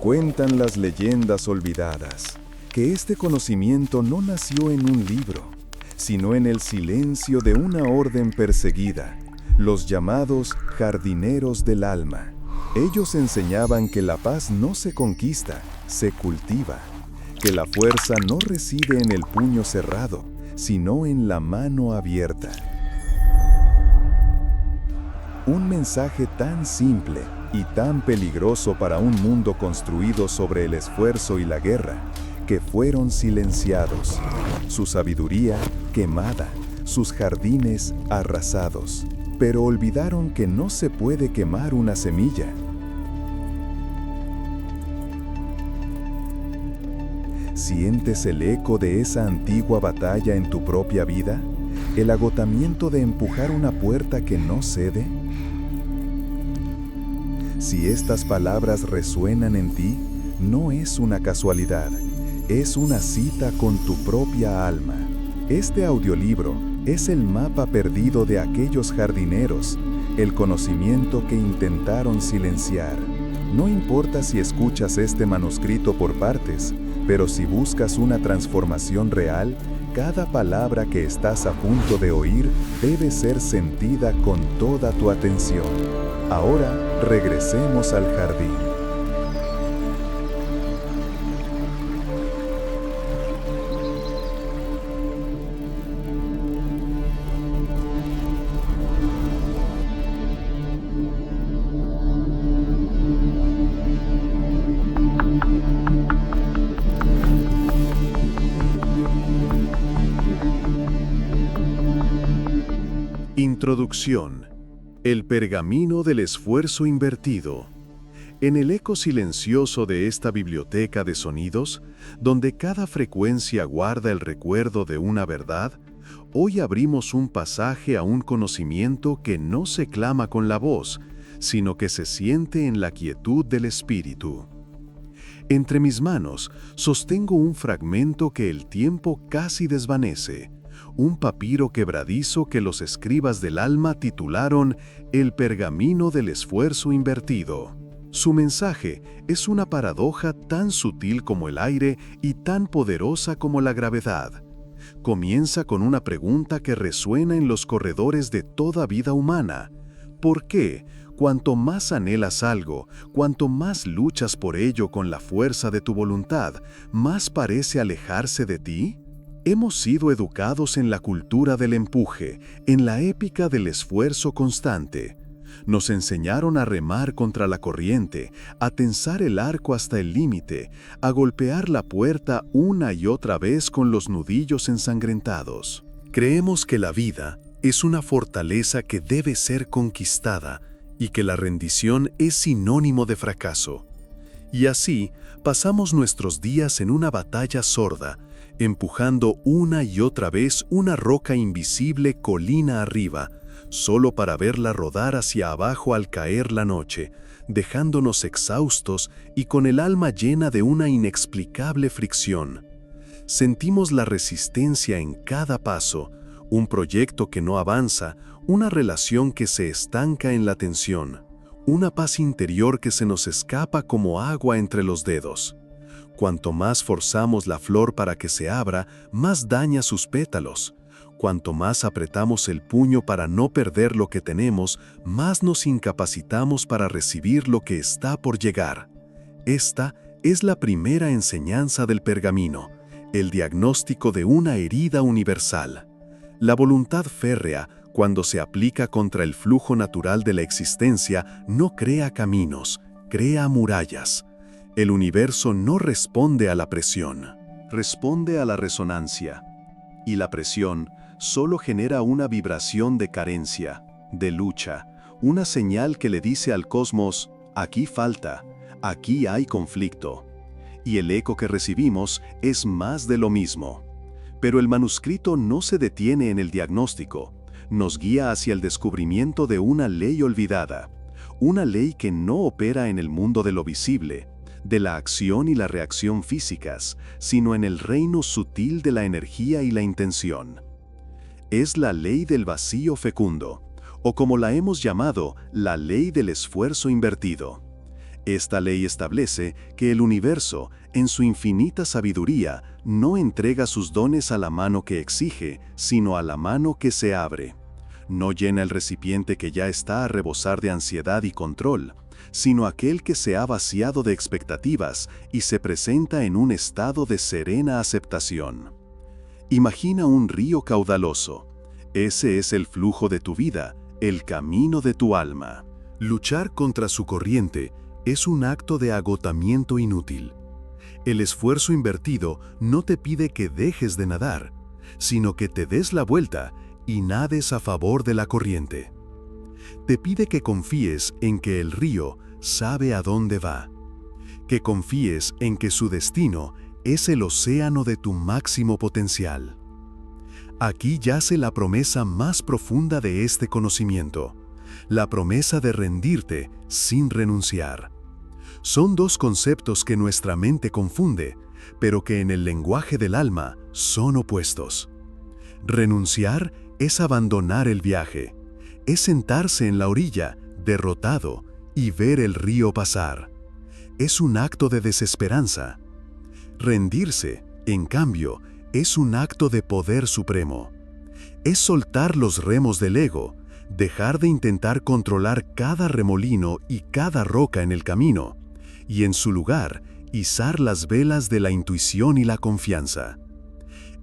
Cuentan las leyendas olvidadas que este conocimiento no nació en un libro, sino en el silencio de una orden perseguida, los llamados jardineros del alma. Ellos enseñaban que la paz no se conquista, se cultiva, que la fuerza no reside en el puño cerrado, sino en la mano abierta. Un mensaje tan simple y tan peligroso para un mundo construido sobre el esfuerzo y la guerra, que fueron silenciados, su sabiduría quemada, sus jardines arrasados. Pero olvidaron que no se puede quemar una semilla. ¿Sientes el eco de esa antigua batalla en tu propia vida? ¿El agotamiento de empujar una puerta que no cede? Si estas palabras resuenan en ti, no es una casualidad, es una cita con tu propia alma. Este audiolibro es el mapa perdido de aquellos jardineros, el conocimiento que intentaron silenciar. No importa si escuchas este manuscrito por partes, pero si buscas una transformación real, cada palabra que estás a punto de oír debe ser sentida con toda tu atención. Ahora, regresemos al jardín. Introducción. El pergamino del esfuerzo invertido. En el eco silencioso de esta biblioteca de sonidos, donde cada frecuencia guarda el recuerdo de una verdad, hoy abrimos un pasaje a un conocimiento que no se clama con la voz, sino que se siente en la quietud del espíritu. Entre mis manos sostengo un fragmento que el tiempo casi desvanece, un papiro quebradizo que los escribas del alma titularon El pergamino del esfuerzo invertido. Su mensaje es una paradoja tan sutil como el aire y tan poderosa como la gravedad. Comienza con una pregunta que resuena en los corredores de toda vida humana. ¿Por qué, cuanto más anhelas algo, cuanto más luchas por ello con la fuerza de tu voluntad, más parece alejarse de ti? Hemos sido educados en la cultura del empuje, en la épica del esfuerzo constante. Nos enseñaron a remar contra la corriente, a tensar el arco hasta el límite, a golpear la puerta una y otra vez con los nudillos ensangrentados. Creemos que la vida es una fortaleza que debe ser conquistada y que la rendición es sinónimo de fracaso. Y así pasamos nuestros días en una batalla sorda, empujando una y otra vez una roca invisible colina arriba, solo para verla rodar hacia abajo al caer la noche, dejándonos exhaustos y con el alma llena de una inexplicable fricción. Sentimos la resistencia en cada paso, un proyecto que no avanza, una relación que se estanca en la tensión, una paz interior que se nos escapa como agua entre los dedos. Cuanto más forzamos la flor para que se abra, más daña sus pétalos. Cuanto más apretamos el puño para no perder lo que tenemos, más nos incapacitamos para recibir lo que está por llegar. Esta es la primera enseñanza del pergamino, el diagnóstico de una herida universal. La voluntad férrea, cuando se aplica contra el flujo natural de la existencia, no crea caminos, crea murallas. El universo no responde a la presión, responde a la resonancia. Y la presión solo genera una vibración de carencia, de lucha, una señal que le dice al cosmos, aquí falta, aquí hay conflicto. Y el eco que recibimos es más de lo mismo. Pero el manuscrito no se detiene en el diagnóstico, nos guía hacia el descubrimiento de una ley olvidada, una ley que no opera en el mundo de lo visible, de la acción y la reacción físicas, sino en el reino sutil de la energía y la intención. Es la ley del vacío fecundo, o como la hemos llamado, la ley del esfuerzo invertido. Esta ley establece que el universo, en su infinita sabiduría, no entrega sus dones a la mano que exige, sino a la mano que se abre. No llena el recipiente que ya está a rebosar de ansiedad y control, sino aquel que se ha vaciado de expectativas y se presenta en un estado de serena aceptación. Imagina un río caudaloso. Ese es el flujo de tu vida, el camino de tu alma. Luchar contra su corriente es un acto de agotamiento inútil. El esfuerzo invertido no te pide que dejes de nadar, sino que te des la vuelta y nades a favor de la corriente. Te pide que confíes en que el río sabe a dónde va, que confíes en que su destino es el océano de tu máximo potencial. Aquí yace la promesa más profunda de este conocimiento, la promesa de rendirte sin renunciar. Son dos conceptos que nuestra mente confunde, pero que en el lenguaje del alma son opuestos. Renunciar es abandonar el viaje, es sentarse en la orilla, derrotado, y ver el río pasar. Es un acto de desesperanza. Rendirse, en cambio, es un acto de poder supremo. Es soltar los remos del ego, dejar de intentar controlar cada remolino y cada roca en el camino, y en su lugar, izar las velas de la intuición y la confianza.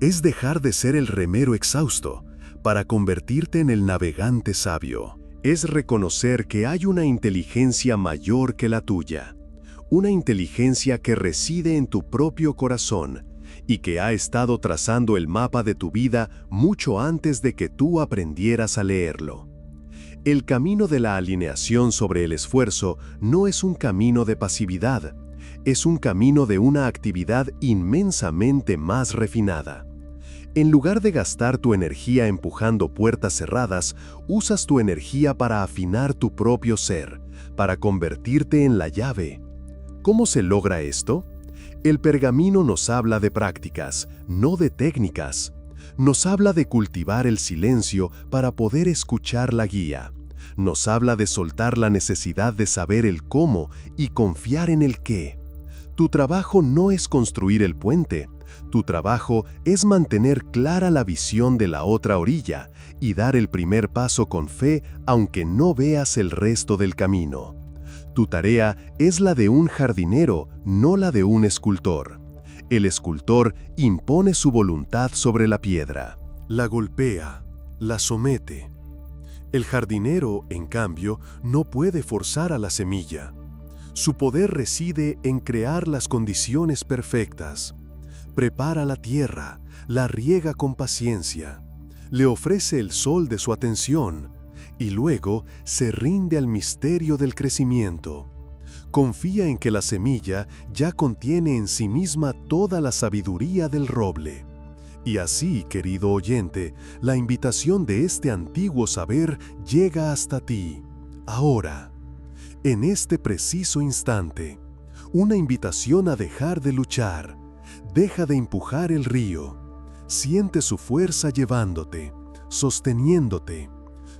Es dejar de ser el remero exhausto para convertirte en el navegante sabio. Es reconocer que hay una inteligencia mayor que la tuya, una inteligencia que reside en tu propio corazón y que ha estado trazando el mapa de tu vida mucho antes de que tú aprendieras a leerlo. El camino de la alineación sobre el esfuerzo no es un camino de pasividad, es un camino de una actividad inmensamente más refinada. En lugar de gastar tu energía empujando puertas cerradas, usas tu energía para afinar tu propio ser, para convertirte en la llave. ¿Cómo se logra esto? El pergamino nos habla de prácticas, no de técnicas. Nos habla de cultivar el silencio para poder escuchar la guía. Nos habla de soltar la necesidad de saber el cómo y confiar en el qué. Tu trabajo no es construir el puente. Tu trabajo es mantener clara la visión de la otra orilla y dar el primer paso con fe aunque no veas el resto del camino. Tu tarea es la de un jardinero, no la de un escultor. El escultor impone su voluntad sobre la piedra. La golpea, la somete. El jardinero, en cambio, no puede forzar a la semilla. Su poder reside en crear las condiciones perfectas. Prepara la tierra, la riega con paciencia, le ofrece el sol de su atención y luego se rinde al misterio del crecimiento. Confía en que la semilla ya contiene en sí misma toda la sabiduría del roble. Y así, querido oyente, la invitación de este antiguo saber llega hasta ti, ahora, en este preciso instante. Una invitación a dejar de luchar. Deja de empujar el río. Siente su fuerza llevándote, sosteniéndote.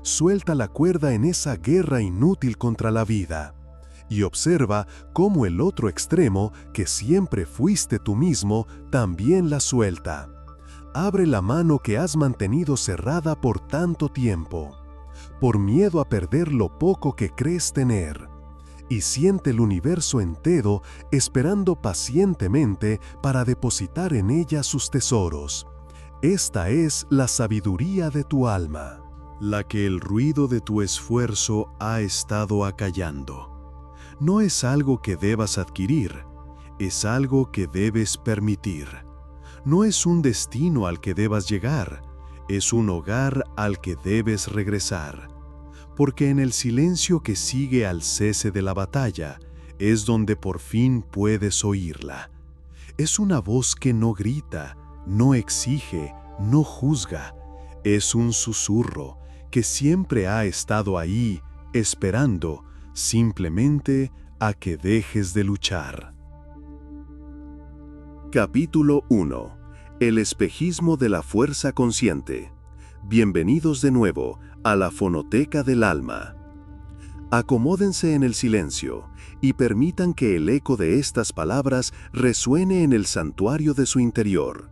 Suelta la cuerda en esa guerra inútil contra la vida. Y observa cómo el otro extremo, que siempre fuiste tú mismo, también la suelta. Abre la mano que has mantenido cerrada por tanto tiempo, por miedo a perder lo poco que crees tener. Y siente el universo entero esperando pacientemente para depositar en ella sus tesoros. Esta es la sabiduría de tu alma, la que el ruido de tu esfuerzo ha estado acallando. No es algo que debas adquirir, es algo que debes permitir. No es un destino al que debas llegar, es un hogar al que debes regresar. Porque en el silencio que sigue al cese de la batalla, es donde por fin puedes oírla. Es una voz que no grita, no exige, no juzga. Es un susurro que siempre ha estado ahí, esperando simplemente a que dejes de luchar. Capítulo 1. El espejismo de la fuerza consciente. Bienvenidos de nuevo a la Fonoteca del Alma. Acomódense en el silencio y permitan que el eco de estas palabras resuene en el santuario de su interior.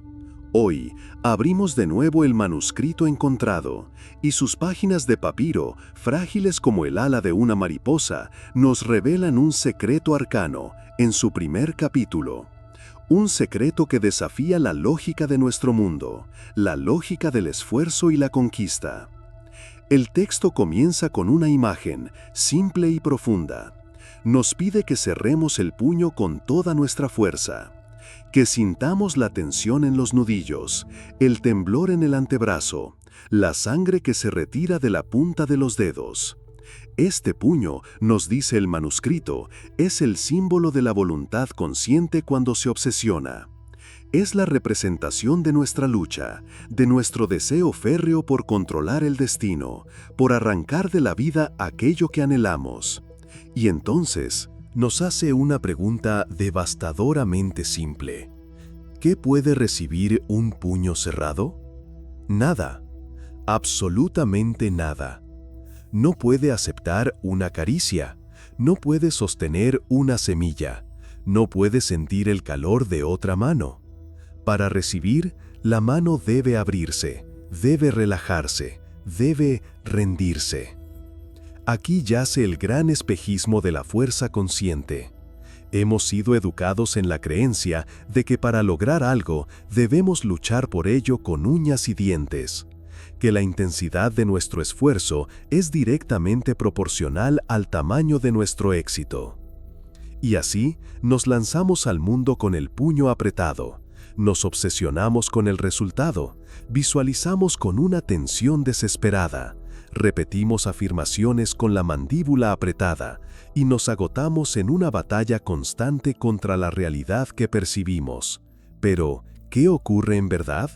Hoy abrimos de nuevo el manuscrito encontrado, y sus páginas de papiro, frágiles como el ala de una mariposa, nos revelan un secreto arcano en su primer capítulo. Un secreto que desafía la lógica de nuestro mundo, la lógica del esfuerzo y la conquista. El texto comienza con una imagen simple y profunda. Nos pide que cerremos el puño con toda nuestra fuerza, que sintamos la tensión en los nudillos, el temblor en el antebrazo, la sangre que se retira de la punta de los dedos. Este puño, nos dice el manuscrito, es el símbolo de la voluntad consciente cuando se obsesiona. Es la representación de nuestra lucha, de nuestro deseo férreo por controlar el destino, por arrancar de la vida aquello que anhelamos. Y entonces, nos hace una pregunta devastadoramente simple. ¿Qué puede recibir un puño cerrado? Nada, absolutamente nada. No puede aceptar una caricia, no puede sostener una semilla, no puede sentir el calor de otra mano. Para recibir, la mano debe abrirse, debe relajarse, debe rendirse. Aquí yace el gran espejismo de la fuerza consciente. Hemos sido educados en la creencia de que para lograr algo debemos luchar por ello con uñas y dientes, que la intensidad de nuestro esfuerzo es directamente proporcional al tamaño de nuestro éxito. Y así nos lanzamos al mundo con el puño apretado. Nos obsesionamos con el resultado, visualizamos con una tensión desesperada, repetimos afirmaciones con la mandíbula apretada y nos agotamos en una batalla constante contra la realidad que percibimos. Pero, ¿qué ocurre en verdad?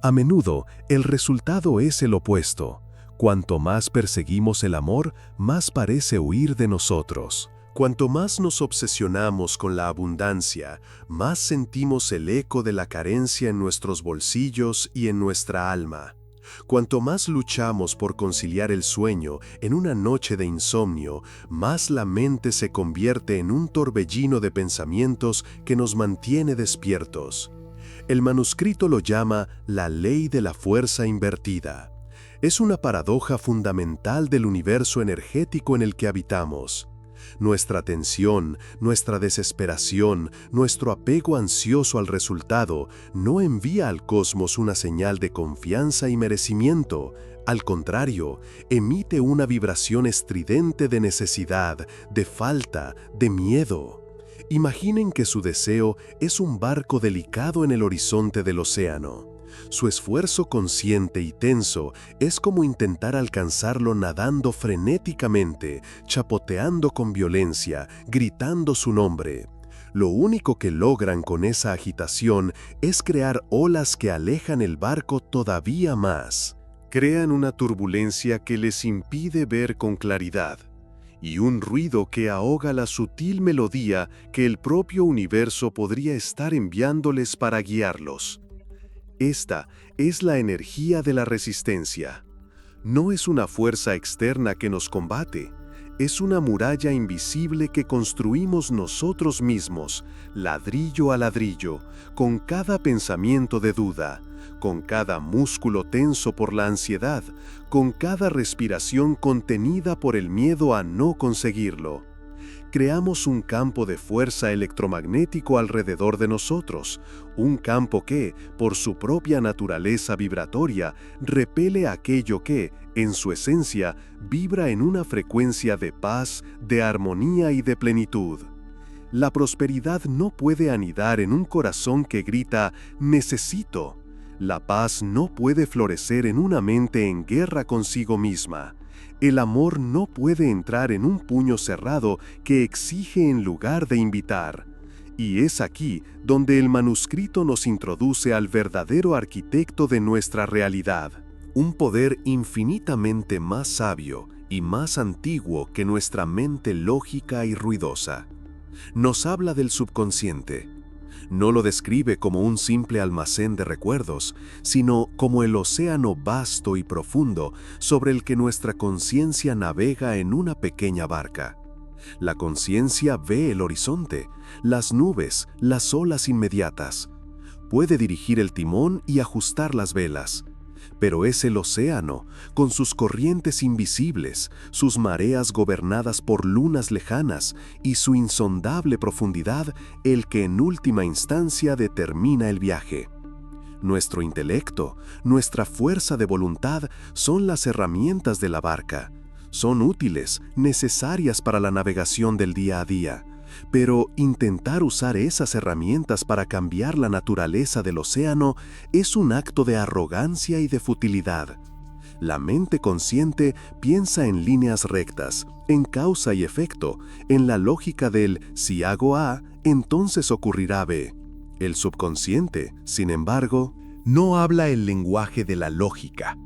A menudo, el resultado es el opuesto. Cuanto más perseguimos el amor, más parece huir de nosotros. Cuanto más nos obsesionamos con la abundancia, más sentimos el eco de la carencia en nuestros bolsillos y en nuestra alma. Cuanto más luchamos por conciliar el sueño en una noche de insomnio, más la mente se convierte en un torbellino de pensamientos que nos mantiene despiertos. El manuscrito lo llama la ley de la fuerza invertida. Es una paradoja fundamental del universo energético en el que habitamos. Nuestra tensión, nuestra desesperación, nuestro apego ansioso al resultado no envía al cosmos una señal de confianza y merecimiento. Al contrario, emite una vibración estridente de necesidad, de falta, de miedo. Imaginen que su deseo es un barco delicado en el horizonte del océano. Su esfuerzo consciente y tenso es como intentar alcanzarlo nadando frenéticamente, chapoteando con violencia, gritando su nombre. Lo único que logran con esa agitación es crear olas que alejan el barco todavía más. Crean una turbulencia que les impide ver con claridad, y un ruido que ahoga la sutil melodía que el propio universo podría estar enviándoles para guiarlos. Esta es la energía de la resistencia. No es una fuerza externa que nos combate, es una muralla invisible que construimos nosotros mismos, ladrillo a ladrillo, con cada pensamiento de duda, con cada músculo tenso por la ansiedad, con cada respiración contenida por el miedo a no conseguirlo. Creamos un campo de fuerza electromagnético alrededor de nosotros, un campo que, por su propia naturaleza vibratoria, repele aquello que, en su esencia, vibra en una frecuencia de paz, de armonía y de plenitud. La prosperidad no puede anidar en un corazón que grita «necesito». La paz no puede florecer en una mente en guerra consigo misma. El amor no puede entrar en un puño cerrado que exige en lugar de invitar. Y es aquí donde el manuscrito nos introduce al verdadero arquitecto de nuestra realidad, un poder infinitamente más sabio y más antiguo que nuestra mente lógica y ruidosa. Nos habla del subconsciente. No lo describe como un simple almacén de recuerdos, sino como el océano vasto y profundo sobre el que nuestra conciencia navega en una pequeña barca. La conciencia ve el horizonte, las nubes, las olas inmediatas. Puede dirigir el timón y ajustar las velas. Pero es el océano, con sus corrientes invisibles, sus mareas gobernadas por lunas lejanas y su insondable profundidad, el que en última instancia determina el viaje. Nuestro intelecto, nuestra fuerza de voluntad son las herramientas de la barca. Son útiles, necesarias para la navegación del día a día. Pero intentar usar esas herramientas para cambiar la naturaleza del océano es un acto de arrogancia y de futilidad. La mente consciente piensa en líneas rectas, en causa y efecto, en la lógica del si hago A, entonces ocurrirá B. El subconsciente, sin embargo, no habla el lenguaje de la lógica.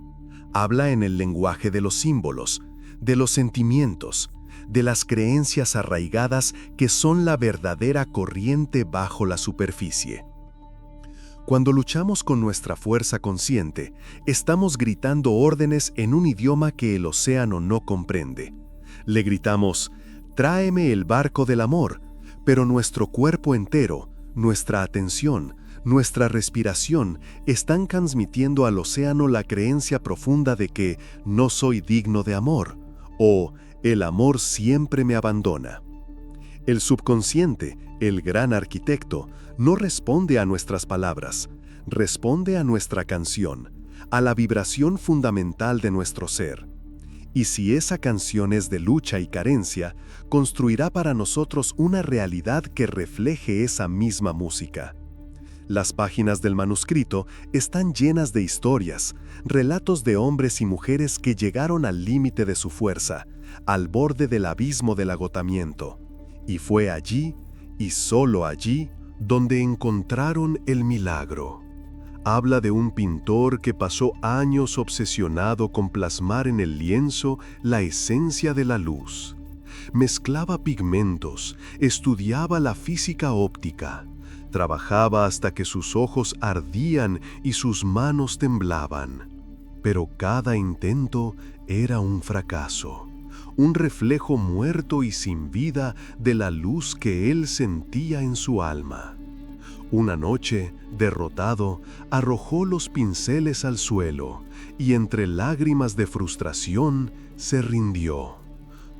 Habla en el lenguaje de los símbolos, de los sentimientos, de las creencias arraigadas que son la verdadera corriente bajo la superficie. Cuando luchamos con nuestra fuerza consciente, estamos gritando órdenes en un idioma que el océano no comprende. Le gritamos, tráeme el barco del amor, pero nuestro cuerpo entero, nuestra atención, nuestra respiración están transmitiendo al océano la creencia profunda de que no soy digno de amor, o el amor siempre me abandona. El subconsciente, el gran arquitecto, no responde a nuestras palabras, responde a nuestra canción, a la vibración fundamental de nuestro ser. Y si esa canción es de lucha y carencia, construirá para nosotros una realidad que refleje esa misma música. Las páginas del manuscrito están llenas de historias, relatos de hombres y mujeres que llegaron al límite de su fuerza, al borde del abismo del agotamiento. Y fue allí, y solo allí, donde encontraron el milagro. Habla de un pintor que pasó años obsesionado con plasmar en el lienzo la esencia de la luz. Mezclaba pigmentos, estudiaba la física óptica. Trabajaba hasta que sus ojos ardían y sus manos temblaban. Pero cada intento era un fracaso, un reflejo muerto y sin vida de la luz que él sentía en su alma. Una noche, derrotado, arrojó los pinceles al suelo y entre lágrimas de frustración se rindió.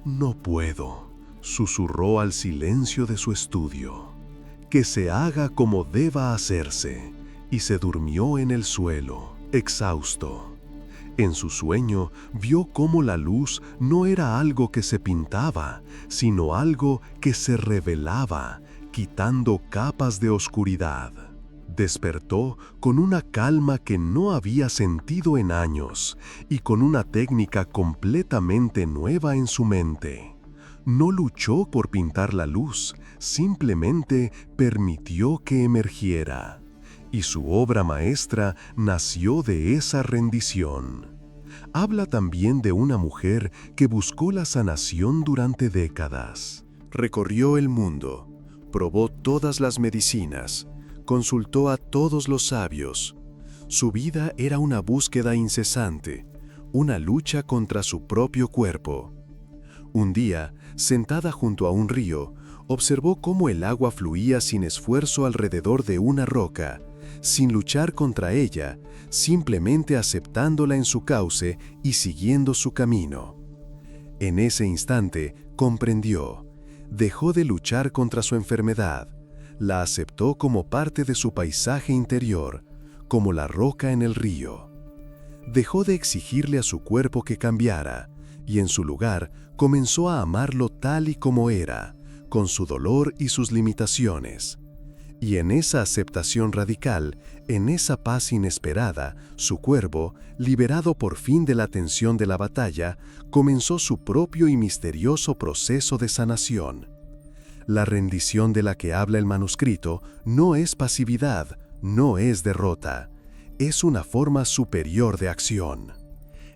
«No puedo», susurró al silencio de su estudio. «Que se haga como deba hacerse», y se durmió en el suelo, exhausto. En su sueño vio cómo la luz no era algo que se pintaba, sino algo que se revelaba, quitando capas de oscuridad. Despertó con una calma que no había sentido en años y con una técnica completamente nueva en su mente. No luchó por pintar la luz, simplemente permitió que emergiera. Y su obra maestra nació de esa rendición. Habla también de una mujer que buscó la sanación durante décadas. Recorrió el mundo, probó todas las medicinas, consultó a todos los sabios. Su vida era una búsqueda incesante, una lucha contra su propio cuerpo. Un día, sentada junto a un río, observó cómo el agua fluía sin esfuerzo alrededor de una roca, sin luchar contra ella, simplemente aceptándola en su cauce y siguiendo su camino. En ese instante, comprendió. Dejó de luchar contra su enfermedad, la aceptó como parte de su paisaje interior, como la roca en el río. Dejó de exigirle a su cuerpo que cambiara, y en su lugar comenzó a amarlo tal y como era, con su dolor y sus limitaciones. Y en esa aceptación radical, en esa paz inesperada, su cuerpo, liberado por fin de la tensión de la batalla, comenzó su propio y misterioso proceso de sanación. La rendición de la que habla el manuscrito no es pasividad, no es derrota, es una forma superior de acción.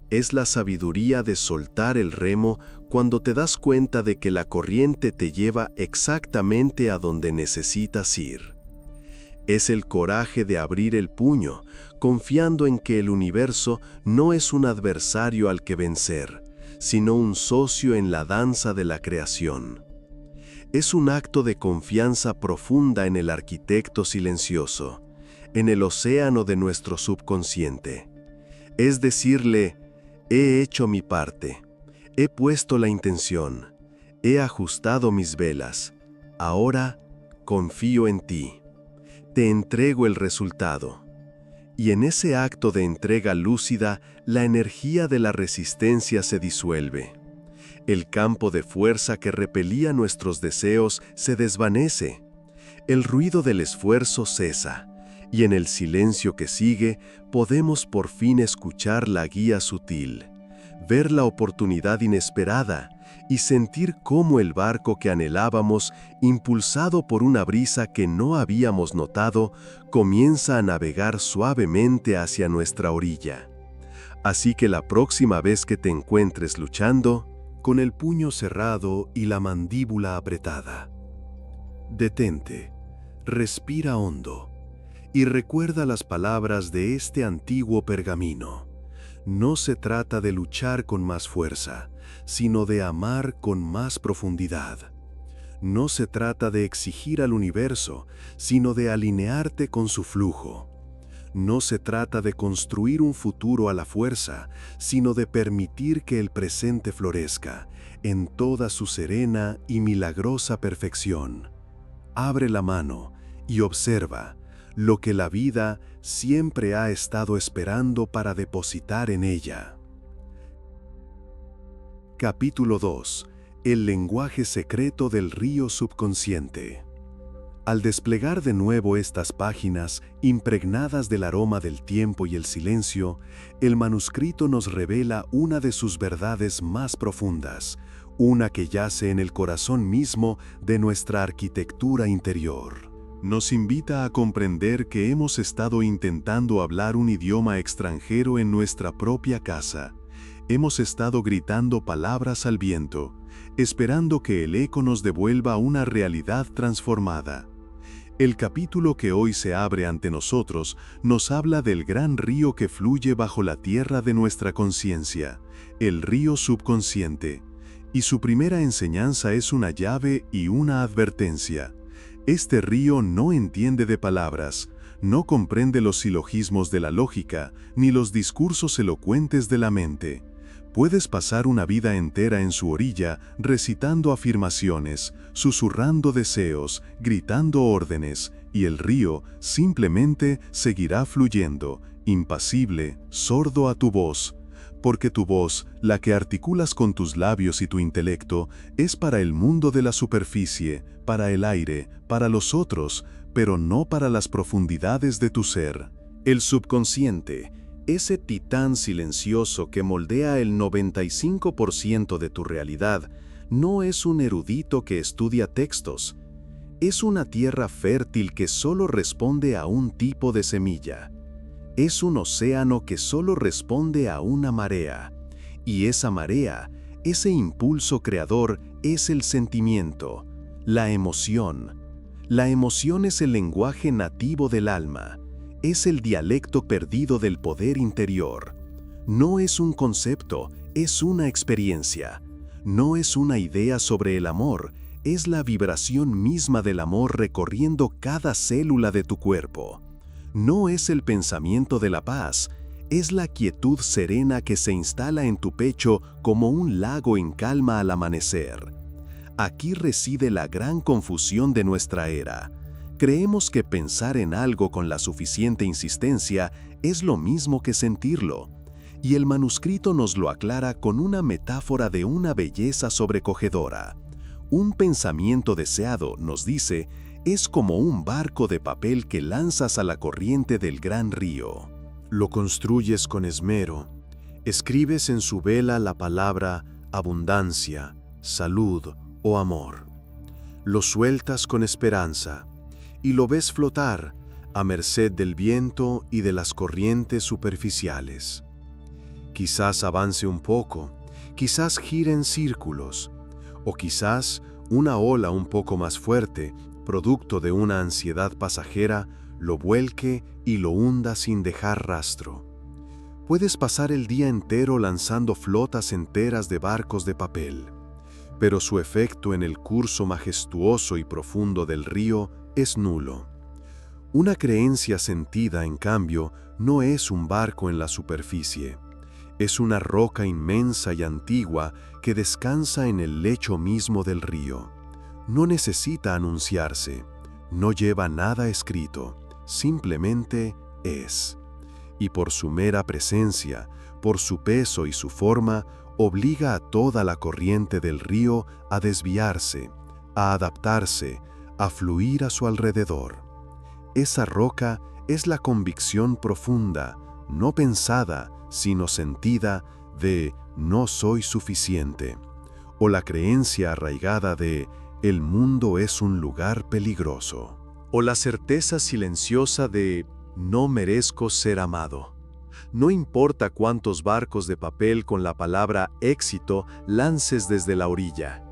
Es la sabiduría de soltar el remo cuando te das cuenta de que la corriente te lleva exactamente a donde necesitas ir. Es el coraje de abrir el puño, confiando en que el universo no es un adversario al que vencer, sino un socio en la danza de la creación. Es un acto de confianza profunda en el arquitecto silencioso, en el océano de nuestro subconsciente. Es decirle, he hecho mi parte, he puesto la intención, he ajustado mis velas, ahora confío en ti, te entrego el resultado. Y en ese acto de entrega lúcida, la energía de la resistencia se disuelve. El campo de fuerza que repelía nuestros deseos se desvanece. El ruido del esfuerzo cesa, y en el silencio que sigue podemos por fin escuchar la guía sutil, ver la oportunidad inesperada y sentir cómo el barco que anhelábamos, impulsado por una brisa que no habíamos notado, comienza a navegar suavemente hacia nuestra orilla. Así que la próxima vez que te encuentres luchando, con el puño cerrado y la mandíbula apretada, detente, respira hondo y recuerda las palabras de este antiguo pergamino. No se trata de luchar con más fuerza, sino de amar con más profundidad. No se trata de exigir al universo, sino de alinearte con su flujo. No se trata de construir un futuro a la fuerza, sino de permitir que el presente florezca en toda su serena y milagrosa perfección. Abre la mano y observa lo que la vida siempre ha estado esperando para depositar en ella. Capítulo 2. El lenguaje secreto del río subconsciente. Al desplegar de nuevo estas páginas, impregnadas del aroma del tiempo y el silencio, el manuscrito nos revela una de sus verdades más profundas, una que yace en el corazón mismo de nuestra arquitectura interior. Nos invita a comprender que hemos estado intentando hablar un idioma extranjero en nuestra propia casa. Hemos estado gritando palabras al viento, esperando que el eco nos devuelva una realidad transformada. El capítulo que hoy se abre ante nosotros nos habla del gran río que fluye bajo la tierra de nuestra conciencia, el río subconsciente, y su primera enseñanza es una llave y una advertencia. Este río no entiende de palabras, no comprende los silogismos de la lógica, ni los discursos elocuentes de la mente. Puedes pasar una vida entera en su orilla, recitando afirmaciones, susurrando deseos, gritando órdenes, y el río simplemente seguirá fluyendo, impasible, sordo a tu voz. Porque tu voz, la que articulas con tus labios y tu intelecto, es para el mundo de la superficie, para el aire, para los otros, pero no para las profundidades de tu ser. El subconsciente, ese titán silencioso que moldea el 95% de tu realidad, no es un erudito que estudia textos. Es una tierra fértil que solo responde a un tipo de semilla. Es un océano que solo responde a una marea. Y esa marea, ese impulso creador, es el sentimiento, la emoción. La emoción es el lenguaje nativo del alma. Es el dialecto perdido del poder interior. No es un concepto, es una experiencia. No es una idea sobre el amor, es la vibración misma del amor recorriendo cada célula de tu cuerpo. No es el pensamiento de la paz, es la quietud serena que se instala en tu pecho como un lago en calma al amanecer. Aquí reside la gran confusión de nuestra era. Creemos que pensar en algo con la suficiente insistencia es lo mismo que sentirlo, y el manuscrito nos lo aclara con una metáfora de una belleza sobrecogedora. Un pensamiento deseado, nos dice, es como un barco de papel que lanzas a la corriente del gran río. Lo construyes con esmero, escribes en su vela la palabra abundancia, salud o amor. Lo sueltas con esperanza, y lo ves flotar a merced del viento y de las corrientes superficiales. Quizás avance un poco, quizás gire en círculos, o quizás una ola un poco más fuerte, producto de una ansiedad pasajera, lo vuelque y lo hunda sin dejar rastro. Puedes pasar el día entero lanzando flotas enteras de barcos de papel, pero su efecto en el curso majestuoso y profundo del río es nulo. Una creencia sentida, en cambio, no es un barco en la superficie. Es una roca inmensa y antigua que descansa en el lecho mismo del río. No necesita anunciarse, no lleva nada escrito, simplemente es. Y por su mera presencia, por su peso y su forma, obliga a toda la corriente del río a desviarse, a adaptarse, a fluir a su alrededor. Esa roca es la convicción profunda, no pensada, sino sentida, de no soy suficiente, o la creencia arraigada de el mundo es un lugar peligroso, o la certeza silenciosa de no merezco ser amado. No importa cuántos barcos de papel con la palabra éxito lances desde la orilla,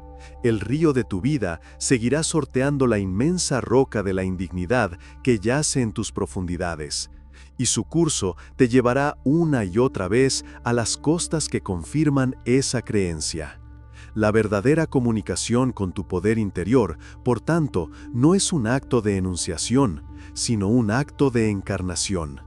el río de tu vida seguirá sorteando la inmensa roca de la indignidad que yace en tus profundidades, y su curso te llevará una y otra vez a las costas que confirman esa creencia. La verdadera comunicación con tu poder interior, por tanto, no es un acto de enunciación, sino un acto de encarnación.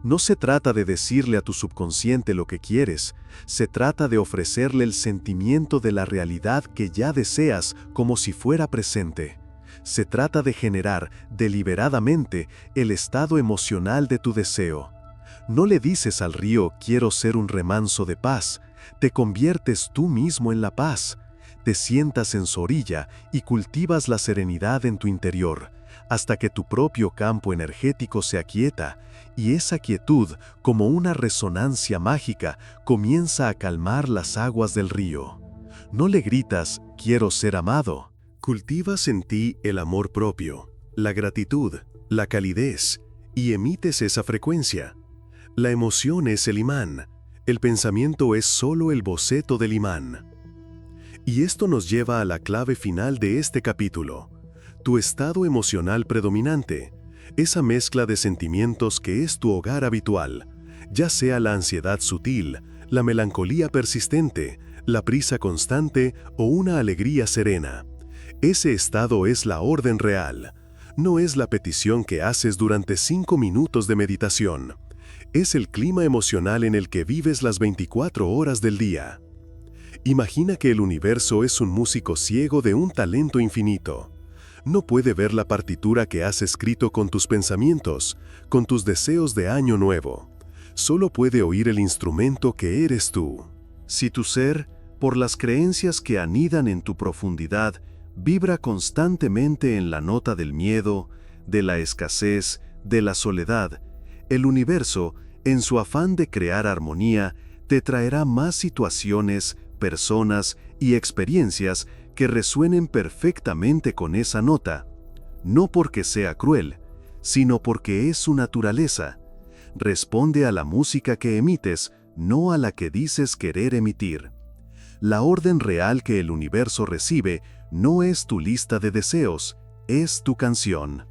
No se trata de decirle a tu subconsciente lo que quieres, se trata de ofrecerle el sentimiento de la realidad que ya deseas como si fuera presente. Se trata de generar deliberadamente el estado emocional de tu deseo. No le dices al río quiero ser un remanso de paz, te conviertes tú mismo en la paz. Te sientas en su orilla y cultivas la serenidad en tu interior, hasta que tu propio campo energético se aquieta, y esa quietud, como una resonancia mágica, comienza a calmar las aguas del río. No le gritas, quiero ser amado. Cultivas en ti el amor propio, la gratitud, la calidez, y emites esa frecuencia. La emoción es el imán, el pensamiento es solo el boceto del imán. Y esto nos lleva a la clave final de este capítulo. Tu estado emocional predominante, esa mezcla de sentimientos que es tu hogar habitual, ya sea la ansiedad sutil, la melancolía persistente, la prisa constante o una alegría serena. Ese estado es la orden real, no es la petición que haces durante 5 minutos de meditación. Es el clima emocional en el que vives las 24 horas del día. Imagina que el universo es un músico ciego de un talento infinito. No puede ver la partitura que has escrito con tus pensamientos, con tus deseos de año nuevo. Solo puede oír el instrumento que eres tú. Si tu ser, por las creencias que anidan en tu profundidad, vibra constantemente en la nota del miedo, de la escasez, de la soledad, el universo, en su afán de crear armonía, te traerá más situaciones, personas y experiencias que resuenen perfectamente con esa nota, no porque sea cruel, sino porque es su naturaleza. Responde a la música que emites, no a la que dices querer emitir. La orden real que el universo recibe no es tu lista de deseos, es tu canción.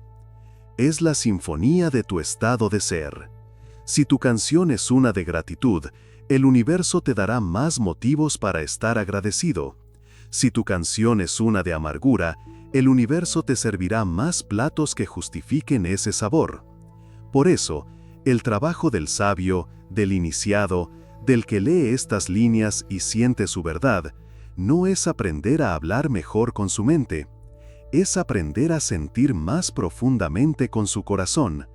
Es la sinfonía de tu estado de ser. Si tu canción es una de gratitud, el universo te dará más motivos para estar agradecido. Si tu canción es una de amargura, el universo te servirá más platos que justifiquen ese sabor. Por eso, el trabajo del sabio, del iniciado, del que lee estas líneas y siente su verdad, no es aprender a hablar mejor con su mente, es aprender a sentir más profundamente con su corazón,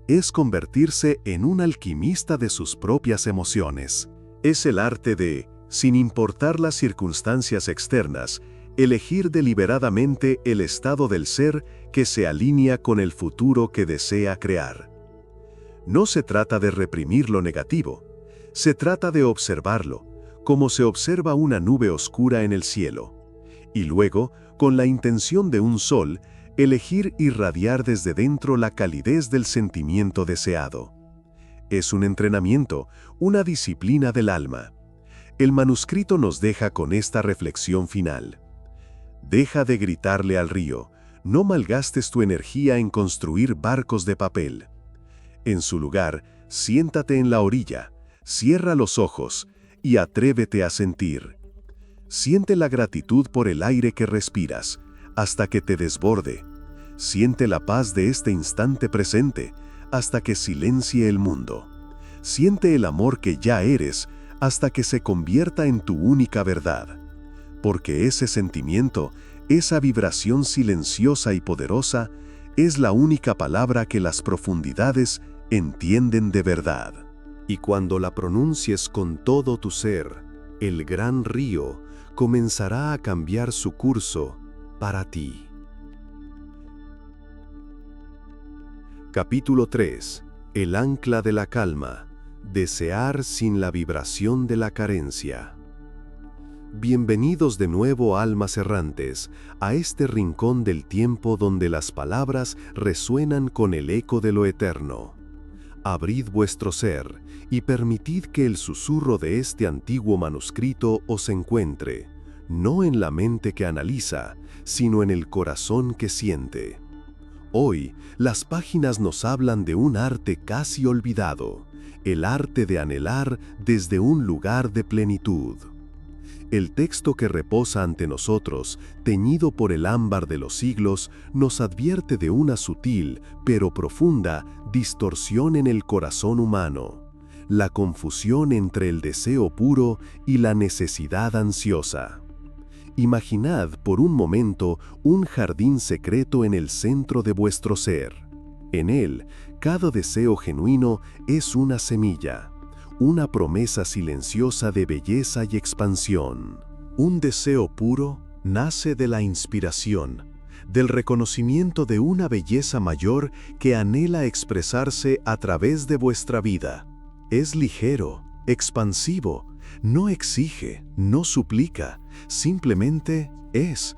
es convertirse en un alquimista de sus propias emociones. Es el arte de, sin importar las circunstancias externas, elegir deliberadamente el estado del ser que se alinea con el futuro que desea crear. No se trata de reprimir lo negativo, se trata de observarlo, como se observa una nube oscura en el cielo, y luego, con la intención de un sol, elegir irradiar desde dentro la calidez del sentimiento deseado. Es un entrenamiento, una disciplina del alma. El manuscrito nos deja con esta reflexión final. Deja de gritarle al río, No malgastes tu energía en construir barcos de papel. En su lugar, siéntate en la orilla, cierra los ojos y atrévete a sentir. Siente la gratitud por el aire que respiras, hasta que te desborde. Siente la paz de este instante presente, hasta que silencie el mundo. Siente el amor que ya eres, hasta que se convierta en tu única verdad. Porque ese sentimiento, esa vibración silenciosa y poderosa, es la única palabra que las profundidades entienden de verdad. Y cuando la pronuncies con todo tu ser, el gran río comenzará a cambiar su curso para ti. Capítulo 3. El ancla de la calma. Desear sin la vibración de la carencia. Bienvenidos de nuevo, almas errantes, a este rincón del tiempo donde las palabras resuenan con el eco de lo eterno. Abrid vuestro ser y permitid que el susurro de este antiguo manuscrito os encuentre, no en la mente que analiza, sino en el corazón que siente. Hoy, las páginas nos hablan de un arte casi olvidado, el arte de anhelar desde un lugar de plenitud. El texto que reposa ante nosotros, teñido por el ámbar de los siglos, nos advierte de una sutil, pero profunda, distorsión en el corazón humano, la confusión entre el deseo puro y la necesidad ansiosa. Imaginad por un momento un jardín secreto en el centro de vuestro ser. En él, cada deseo genuino es una semilla, una promesa silenciosa de belleza y expansión. Un deseo puro nace de la inspiración, del reconocimiento de una belleza mayor que anhela expresarse a través de vuestra vida. Es ligero, expansivo, no exige, no suplica, simplemente es,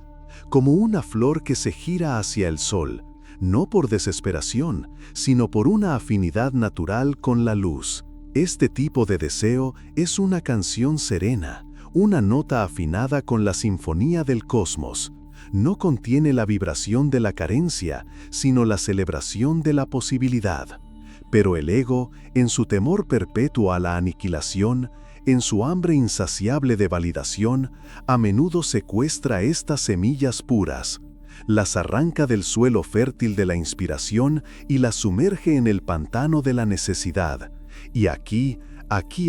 como una flor que se gira hacia el sol, no por desesperación, sino por una afinidad natural con la luz. Este tipo de deseo es una canción serena, una nota afinada con la sinfonía del cosmos. No contiene la vibración de la carencia, sino la celebración de la posibilidad. Pero el ego, en su temor perpetuo a la aniquilación, en su hambre insaciable de validación, a menudo secuestra estas semillas puras, las arranca del suelo fértil de la inspiración y las sumerge en el pantano de la necesidad. Y aquí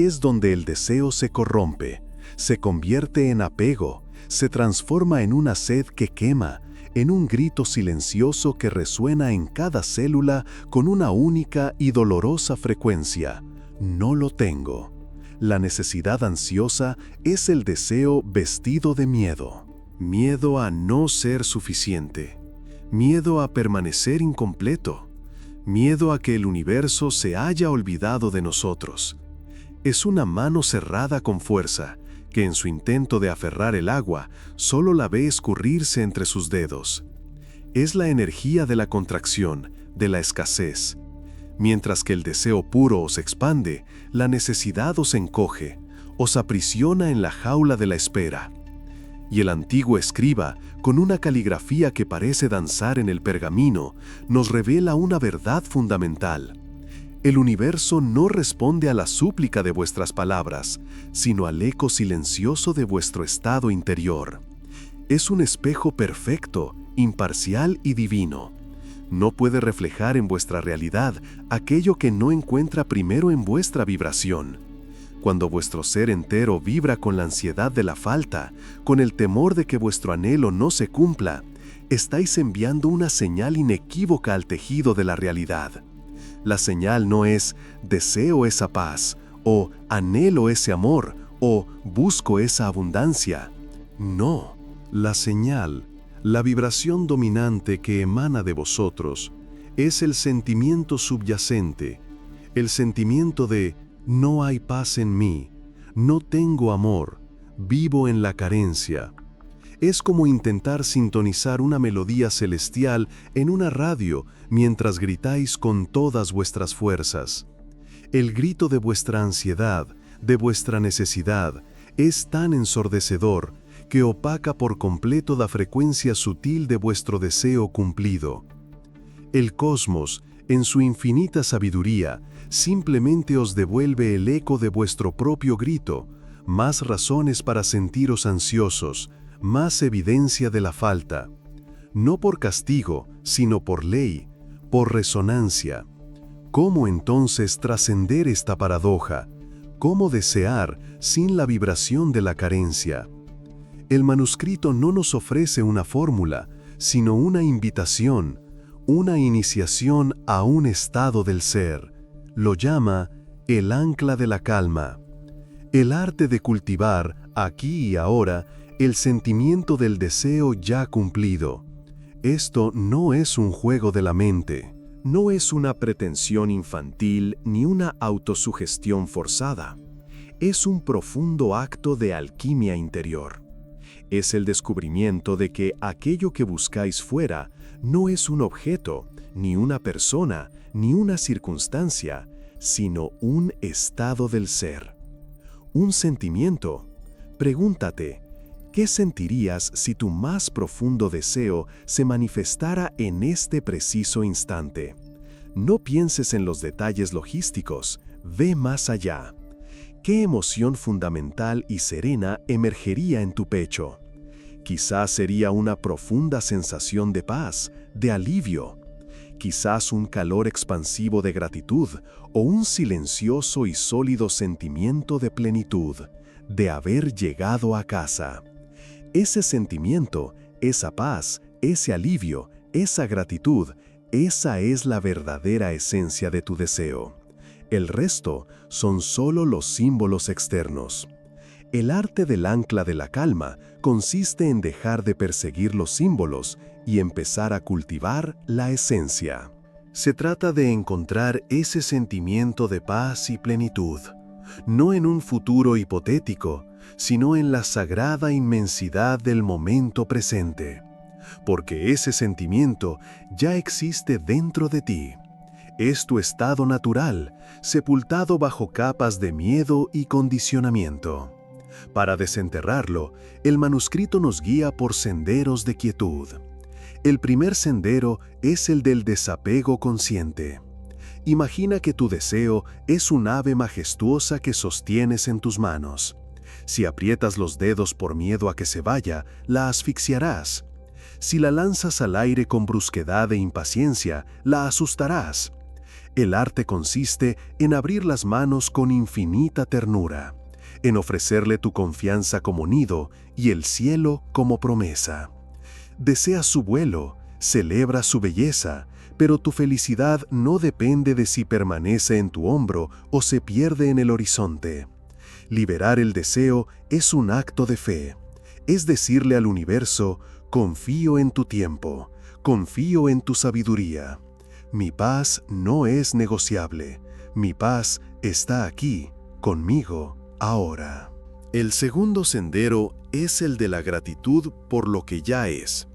es donde el deseo se corrompe, se convierte en apego, se transforma en una sed que quema, en un grito silencioso que resuena en cada célula con una única y dolorosa frecuencia: no lo tengo. La necesidad ansiosa es el deseo vestido de miedo. Miedo a no ser suficiente, miedo a permanecer incompleto, miedo a que el universo se haya olvidado de nosotros. Es una mano cerrada con fuerza, que en su intento de aferrar el agua, solo la ve escurrirse entre sus dedos. Es la energía de la contracción, de la escasez. Mientras que el deseo puro os expande, la necesidad os encoge, os aprisiona en la jaula de la espera. Y el antiguo escriba, con una caligrafía que parece danzar en el pergamino, nos revela una verdad fundamental. El universo no responde a la súplica de vuestras palabras, sino al eco silencioso de vuestro estado interior. Es un espejo perfecto, imparcial y divino. No puede reflejar en vuestra realidad aquello que no encuentra primero en vuestra vibración. Cuando vuestro ser entero vibra con la ansiedad de la falta, con el temor de que vuestro anhelo no se cumpla, estáis enviando una señal inequívoca al tejido de la realidad. La señal no es deseo esa paz, o anhelo ese amor, o busco esa abundancia. No, la señal, la vibración dominante que emana de vosotros, es el sentimiento subyacente, el sentimiento de no hay paz en mí, no tengo amor, vivo en la carencia. Es como intentar sintonizar una melodía celestial en una radio mientras gritáis con todas vuestras fuerzas. El grito de vuestra ansiedad, de vuestra necesidad, es tan ensordecedor que opaca por completo la frecuencia sutil de vuestro deseo cumplido. El cosmos, en su infinita sabiduría, simplemente os devuelve el eco de vuestro propio grito, más razones para sentiros ansiosos, más evidencia de la falta. No por castigo, sino por ley, por resonancia. ¿Cómo entonces trascender esta paradoja? ¿Cómo desear sin la vibración de la carencia? El manuscrito no nos ofrece una fórmula, sino una invitación, una iniciación a un estado del ser. Lo llama el ancla de la calma. El arte de cultivar, aquí y ahora, el sentimiento del deseo ya cumplido. Esto no es un juego de la mente. No es una pretensión infantil ni una autosugestión forzada. Es un profundo acto de alquimia interior. Es el descubrimiento de que aquello que buscáis fuera no es un objeto, ni una persona, ni una circunstancia, sino un estado del ser. Un sentimiento. Pregúntate, ¿qué sentirías si tu más profundo deseo se manifestara en este preciso instante? No pienses en los detalles logísticos, ve más allá. ¿Qué emoción fundamental y serena emergería en tu pecho? Quizás sería una profunda sensación de paz, de alivio. Quizás un calor expansivo de gratitud o un silencioso y sólido sentimiento de plenitud, de haber llegado a casa. Ese sentimiento, esa paz, ese alivio, esa gratitud, esa es la verdadera esencia de tu deseo. El resto son solo los símbolos externos. El arte del ancla de la calma consiste en dejar de perseguir los símbolos y empezar a cultivar la esencia. Se trata de encontrar ese sentimiento de paz y plenitud, no en un futuro hipotético, sino en la sagrada inmensidad del momento presente, porque ese sentimiento ya existe dentro de ti. Es tu estado natural, sepultado bajo capas de miedo y condicionamiento. Para desenterrarlo, el manuscrito nos guía por senderos de quietud. El primer sendero es el del desapego consciente. Imagina que tu deseo es un ave majestuosa que sostienes en tus manos. Si aprietas los dedos por miedo a que se vaya, la asfixiarás. Si la lanzas al aire con brusquedad e impaciencia, la asustarás. El arte consiste en abrir las manos con infinita ternura, en ofrecerle tu confianza como nido y el cielo como promesa. Deseas su vuelo, celebras su belleza, pero tu felicidad no depende de si permanece en tu hombro o se pierde en el horizonte. Liberar el deseo es un acto de fe, es decirle al universo: confío en tu tiempo, confío en tu sabiduría. Mi paz no es negociable, mi paz está aquí, conmigo, ahora. El segundo sendero es el de la gratitud por lo que ya es.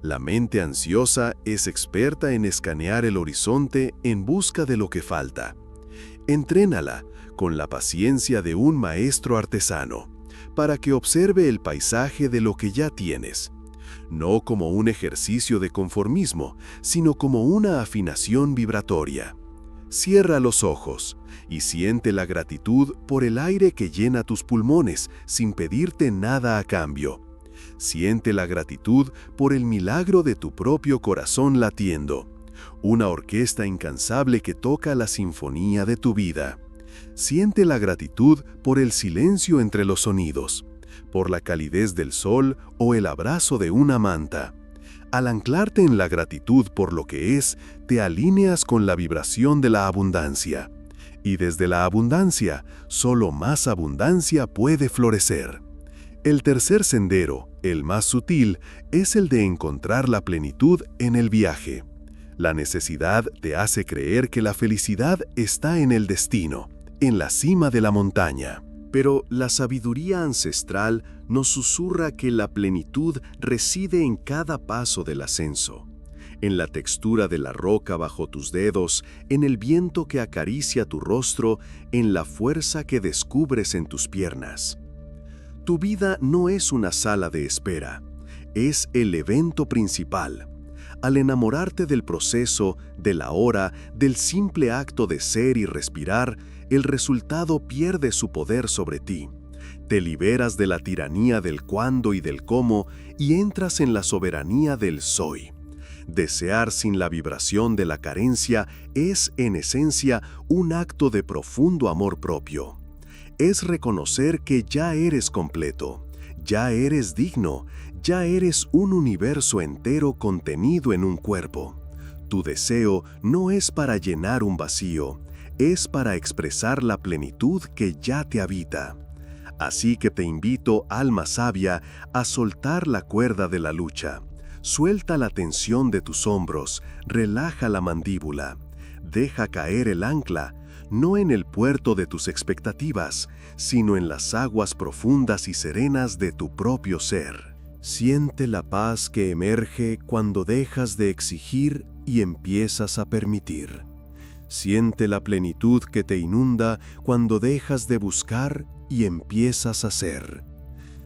La mente ansiosa es experta en escanear el horizonte en busca de lo que falta. Entrénala con la paciencia de un maestro artesano, para que observe el paisaje de lo que ya tienes, no como un ejercicio de conformismo, sino como una afinación vibratoria. Cierra los ojos y siente la gratitud por el aire que llena tus pulmones sin pedirte nada a cambio. Siente la gratitud por el milagro de tu propio corazón latiendo, una orquesta incansable que toca la sinfonía de tu vida. Siente la gratitud por el silencio entre los sonidos, por la calidez del sol o el abrazo de una manta. Al anclarte en la gratitud por lo que es, te alineas con la vibración de la abundancia. Y desde la abundancia, solo más abundancia puede florecer. El tercer sendero, el más sutil, es el de encontrar la plenitud en el viaje. La necesidad te hace creer que la felicidad está en el destino, en la cima de la montaña. Pero la sabiduría ancestral nos susurra que la plenitud reside en cada paso del ascenso, en la textura de la roca bajo tus dedos, en el viento que acaricia tu rostro, en la fuerza que descubres en tus piernas. Tu vida no es una sala de espera, es el evento principal. Al enamorarte del proceso, de la hora, del simple acto de ser y respirar, el resultado pierde su poder sobre ti. Te liberas de la tiranía del cuándo y del cómo y entras en la soberanía del soy. Desear sin la vibración de la carencia es, en esencia, un acto de profundo amor propio. Es reconocer que ya eres completo, ya eres digno, ya eres un universo entero contenido en un cuerpo. Tu deseo no es para llenar un vacío, es para expresar la plenitud que ya te habita. Así que te invito, alma sabia, a soltar la cuerda de la lucha. Suelta la tensión de tus hombros, relaja la mandíbula. Deja caer el ancla, no en el puerto de tus expectativas, sino en las aguas profundas y serenas de tu propio ser. Siente la paz que emerge cuando dejas de exigir y empiezas a permitir. Siente la plenitud que te inunda cuando dejas de buscar y empiezas a ser.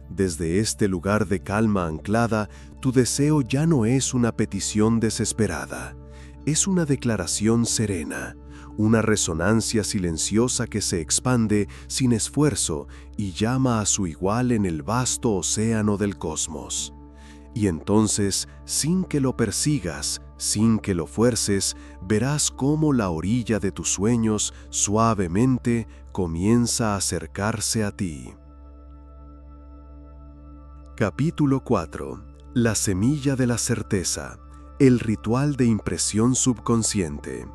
Desde este lugar de calma anclada, tu deseo ya no es una petición desesperada, es una declaración serena, una resonancia silenciosa que se expande sin esfuerzo y llama a su igual en el vasto océano del cosmos. Y entonces, sin que lo persigas, sin que lo fuerces, verás cómo la orilla de tus sueños suavemente comienza a acercarse a ti. Capítulo 4. La semilla de la certeza. El ritual de impresión subconsciente.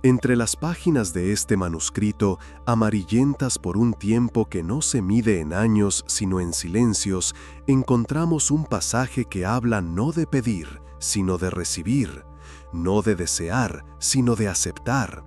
Entre las páginas de este manuscrito, amarillentas por un tiempo que no se mide en años sino en silencios, encontramos un pasaje que habla no de pedir, sino de recibir, no de desear, sino de aceptar.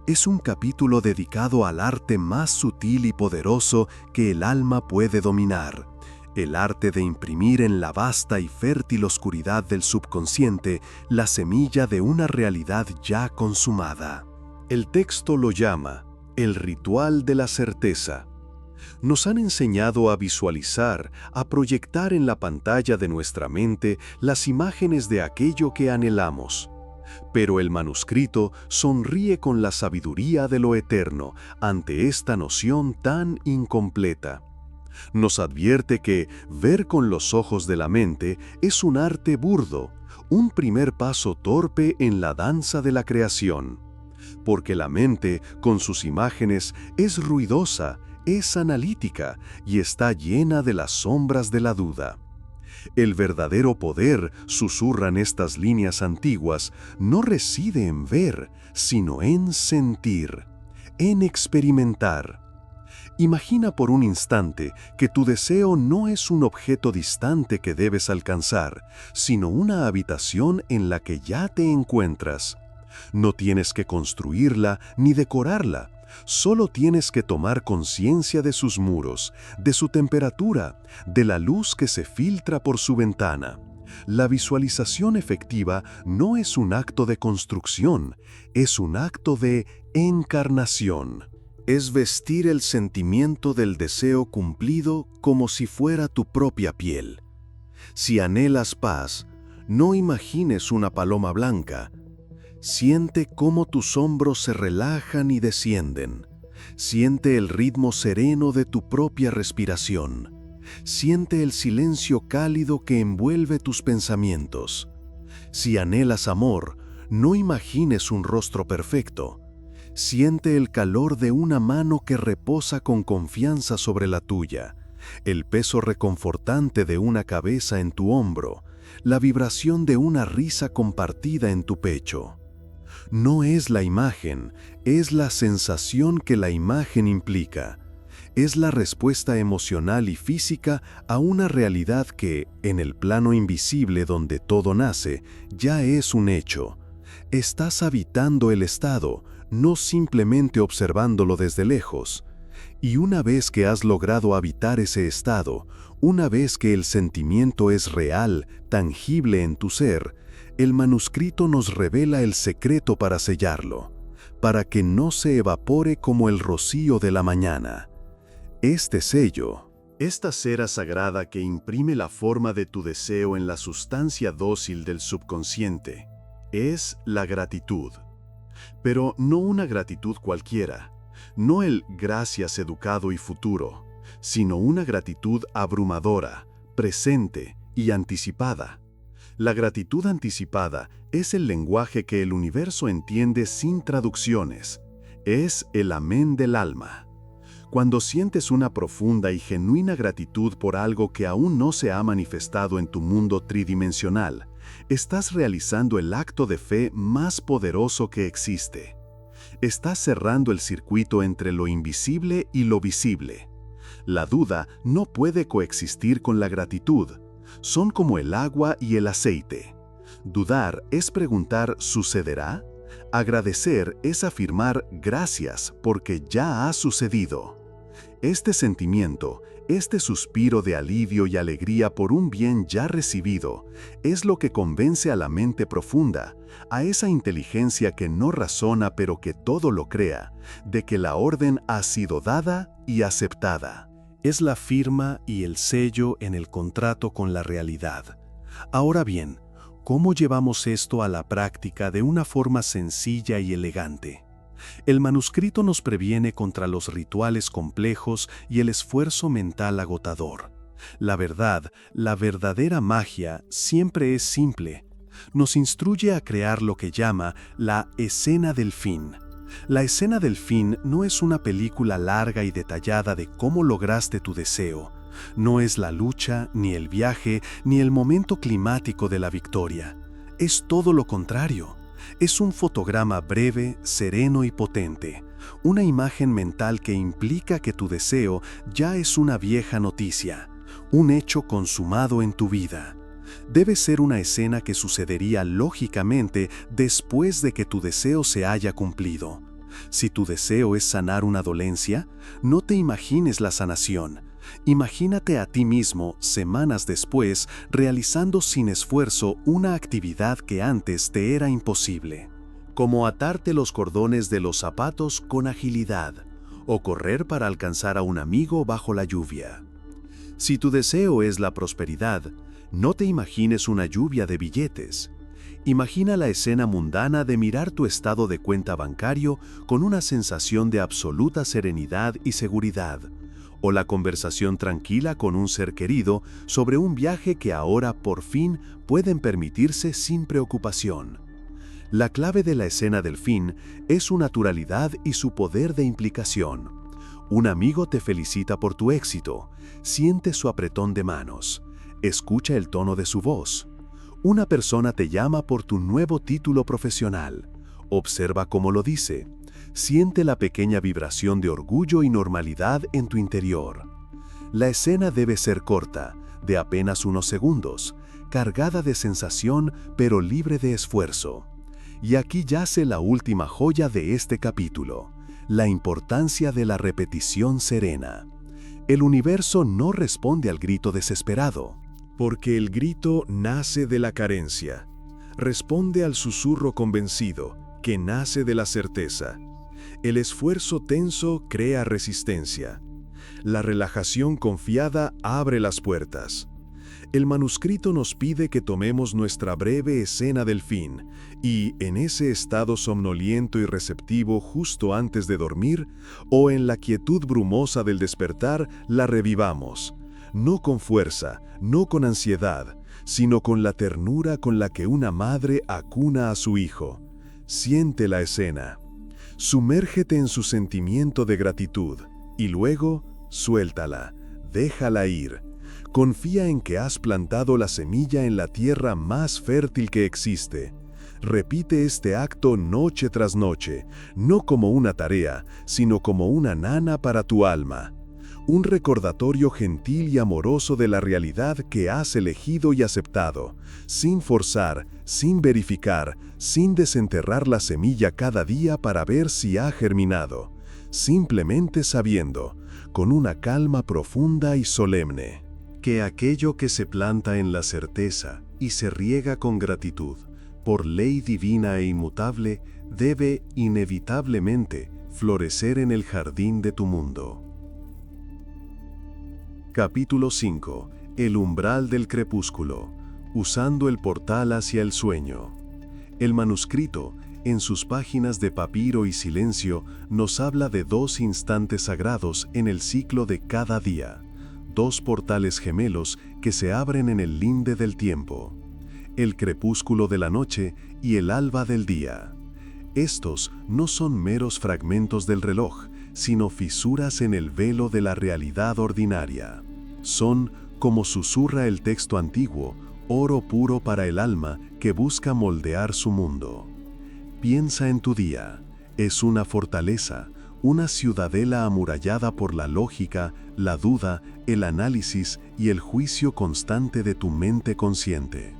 Es un capítulo dedicado al arte más sutil y poderoso que el alma puede dominar, el arte de imprimir en la vasta y fértil oscuridad del subconsciente la semilla de una realidad ya consumada. El texto lo llama el ritual de la certeza. Nos han enseñado a visualizar, a proyectar en la pantalla de nuestra mente las imágenes de aquello que anhelamos. Pero el manuscrito sonríe con la sabiduría de lo eterno ante esta noción tan incompleta. Nos advierte que ver con los ojos de la mente es un arte burdo, un primer paso torpe en la danza de la creación. Porque la mente, con sus imágenes, es ruidosa, es analítica y está llena de las sombras de la duda. El verdadero poder, susurran estas líneas antiguas, no reside en ver, sino en sentir, en experimentar. Imagina por un instante que tu deseo no es un objeto distante que debes alcanzar, sino una habitación en la que ya te encuentras. No tienes que construirla ni decorarla, solo tienes que tomar conciencia de sus muros, de su temperatura, de la luz que se filtra por su ventana. La visualización efectiva no es un acto de construcción, es un acto de encarnación. Es vestir el sentimiento del deseo cumplido como si fuera tu propia piel. Si anhelas paz, no imagines una paloma blanca. Siente cómo tus hombros se relajan y descienden. Siente el ritmo sereno de tu propia respiración. Siente el silencio cálido que envuelve tus pensamientos. Si anhelas amor, no imagines un rostro perfecto. Siente el calor de una mano que reposa con confianza sobre la tuya, el peso reconfortante de una cabeza en tu hombro, la vibración de una risa compartida en tu pecho. No es la imagen, es la sensación que la imagen implica. Es la respuesta emocional y física a una realidad que, en el plano invisible donde todo nace, ya es un hecho. Estás habitando el estado, no simplemente observándolo desde lejos. Y una vez que has logrado habitar ese estado, una vez que el sentimiento es real, tangible en tu ser, el manuscrito nos revela el secreto para sellarlo, para que no se evapore como el rocío de la mañana. Este sello, Esta cera sagrada que imprime la forma de tu deseo en la sustancia dócil del subconsciente es la gratitud. Pero no una gratitud cualquiera, no el gracias educado y futuro, sino una gratitud abrumadora, presente y anticipada. La gratitud anticipada es el lenguaje que el universo entiende sin traducciones. Es el amén del alma. Cuando sientes una profunda y genuina gratitud por algo que aún no se ha manifestado en tu mundo tridimensional, estás realizando el acto de fe más poderoso que existe. Estás cerrando el circuito entre lo invisible y lo visible. La duda no puede coexistir con la gratitud. Son como el agua y el aceite. Dudar es preguntar ¿sucederá? Agradecer es afirmar gracias porque ya ha sucedido. Este sentimiento, este suspiro de alivio y alegría por un bien ya recibido, es lo que convence a la mente profunda, a esa inteligencia que no razona pero que todo lo crea, de que la orden ha sido dada y aceptada. Es la firma y el sello en el contrato con la realidad. Ahora bien, ¿cómo llevamos esto a la práctica de una forma sencilla y elegante? El manuscrito nos previene contra los rituales complejos y el esfuerzo mental agotador. La verdad, la verdadera magia, siempre es simple. Nos instruye a crear lo que llama la escena del fin. La escena del fin no es una película larga y detallada de cómo lograste tu deseo. No es la lucha, ni el viaje, ni el momento climático de la victoria. Es todo lo contrario. Es un fotograma breve, sereno y potente. Una imagen mental que implica que tu deseo ya es una vieja noticia, un hecho consumado en tu vida. Debe ser una escena que sucedería lógicamente después de que tu deseo se haya cumplido. Si tu deseo es sanar una dolencia, no te imagines la sanación. Imagínate a ti mismo, semanas después, realizando sin esfuerzo una actividad que antes te era imposible. Como atarte los cordones de los zapatos con agilidad, o correr para alcanzar a un amigo bajo la lluvia. Si tu deseo es la prosperidad, no te imagines una lluvia de billetes. Imagina la escena mundana de mirar tu estado de cuenta bancario con una sensación de absoluta serenidad y seguridad, o la conversación tranquila con un ser querido sobre un viaje que ahora por fin pueden permitirse sin preocupación. La clave de la escena del fin es su naturalidad y su poder de implicación. Un amigo te felicita por tu éxito, siente su apretón de manos, escucha el tono de su voz. Una persona te llama por tu nuevo título profesional, observa cómo lo dice. Siente la pequeña vibración de orgullo y normalidad en tu interior. La escena debe ser corta, de apenas unos segundos, cargada de sensación pero libre de esfuerzo. Y aquí yace la última joya de este capítulo, la importancia de la repetición serena. El universo no responde al grito desesperado, porque el grito nace de la carencia. Responde al susurro convencido, que nace de la certeza. El esfuerzo tenso crea resistencia. La relajación confiada abre las puertas. El manuscrito nos pide que tomemos nuestra breve escena del fin y, en ese estado somnoliento y receptivo justo antes de dormir, o en la quietud brumosa del despertar, la revivamos. No con fuerza, no con ansiedad, sino con la ternura con la que una madre acuna a su hijo. Siente la escena. Sumérgete en su sentimiento de gratitud y luego suéltala, déjala ir. Confía en que has plantado la semilla en la tierra más fértil que existe. Repite este acto noche tras noche, no como una tarea, sino como una nana para tu alma. Un recordatorio gentil y amoroso de la realidad que has elegido y aceptado, sin forzar, sin verificar, sin desenterrar la semilla cada día para ver si ha germinado, simplemente sabiendo, con una calma profunda y solemne, que aquello que se planta en la certeza y se riega con gratitud, por ley divina e inmutable, debe inevitablemente florecer en el jardín de tu mundo. Capítulo 5. El umbral del crepúsculo. Usando el portal hacia el sueño. El manuscrito, en sus páginas de papiro y silencio, nos habla de 2 instantes sagrados en el ciclo de cada día. 2 portales gemelos que se abren en el linde del tiempo. El crepúsculo de la noche y el alba del día. Estos no son meros fragmentos del reloj, sino fisuras en el velo de la realidad ordinaria. Son, como susurra el texto antiguo, oro puro para el alma que busca moldear su mundo. Piensa en tu día. Es una fortaleza, una ciudadela amurallada por la lógica, la duda, el análisis y el juicio constante de tu mente consciente.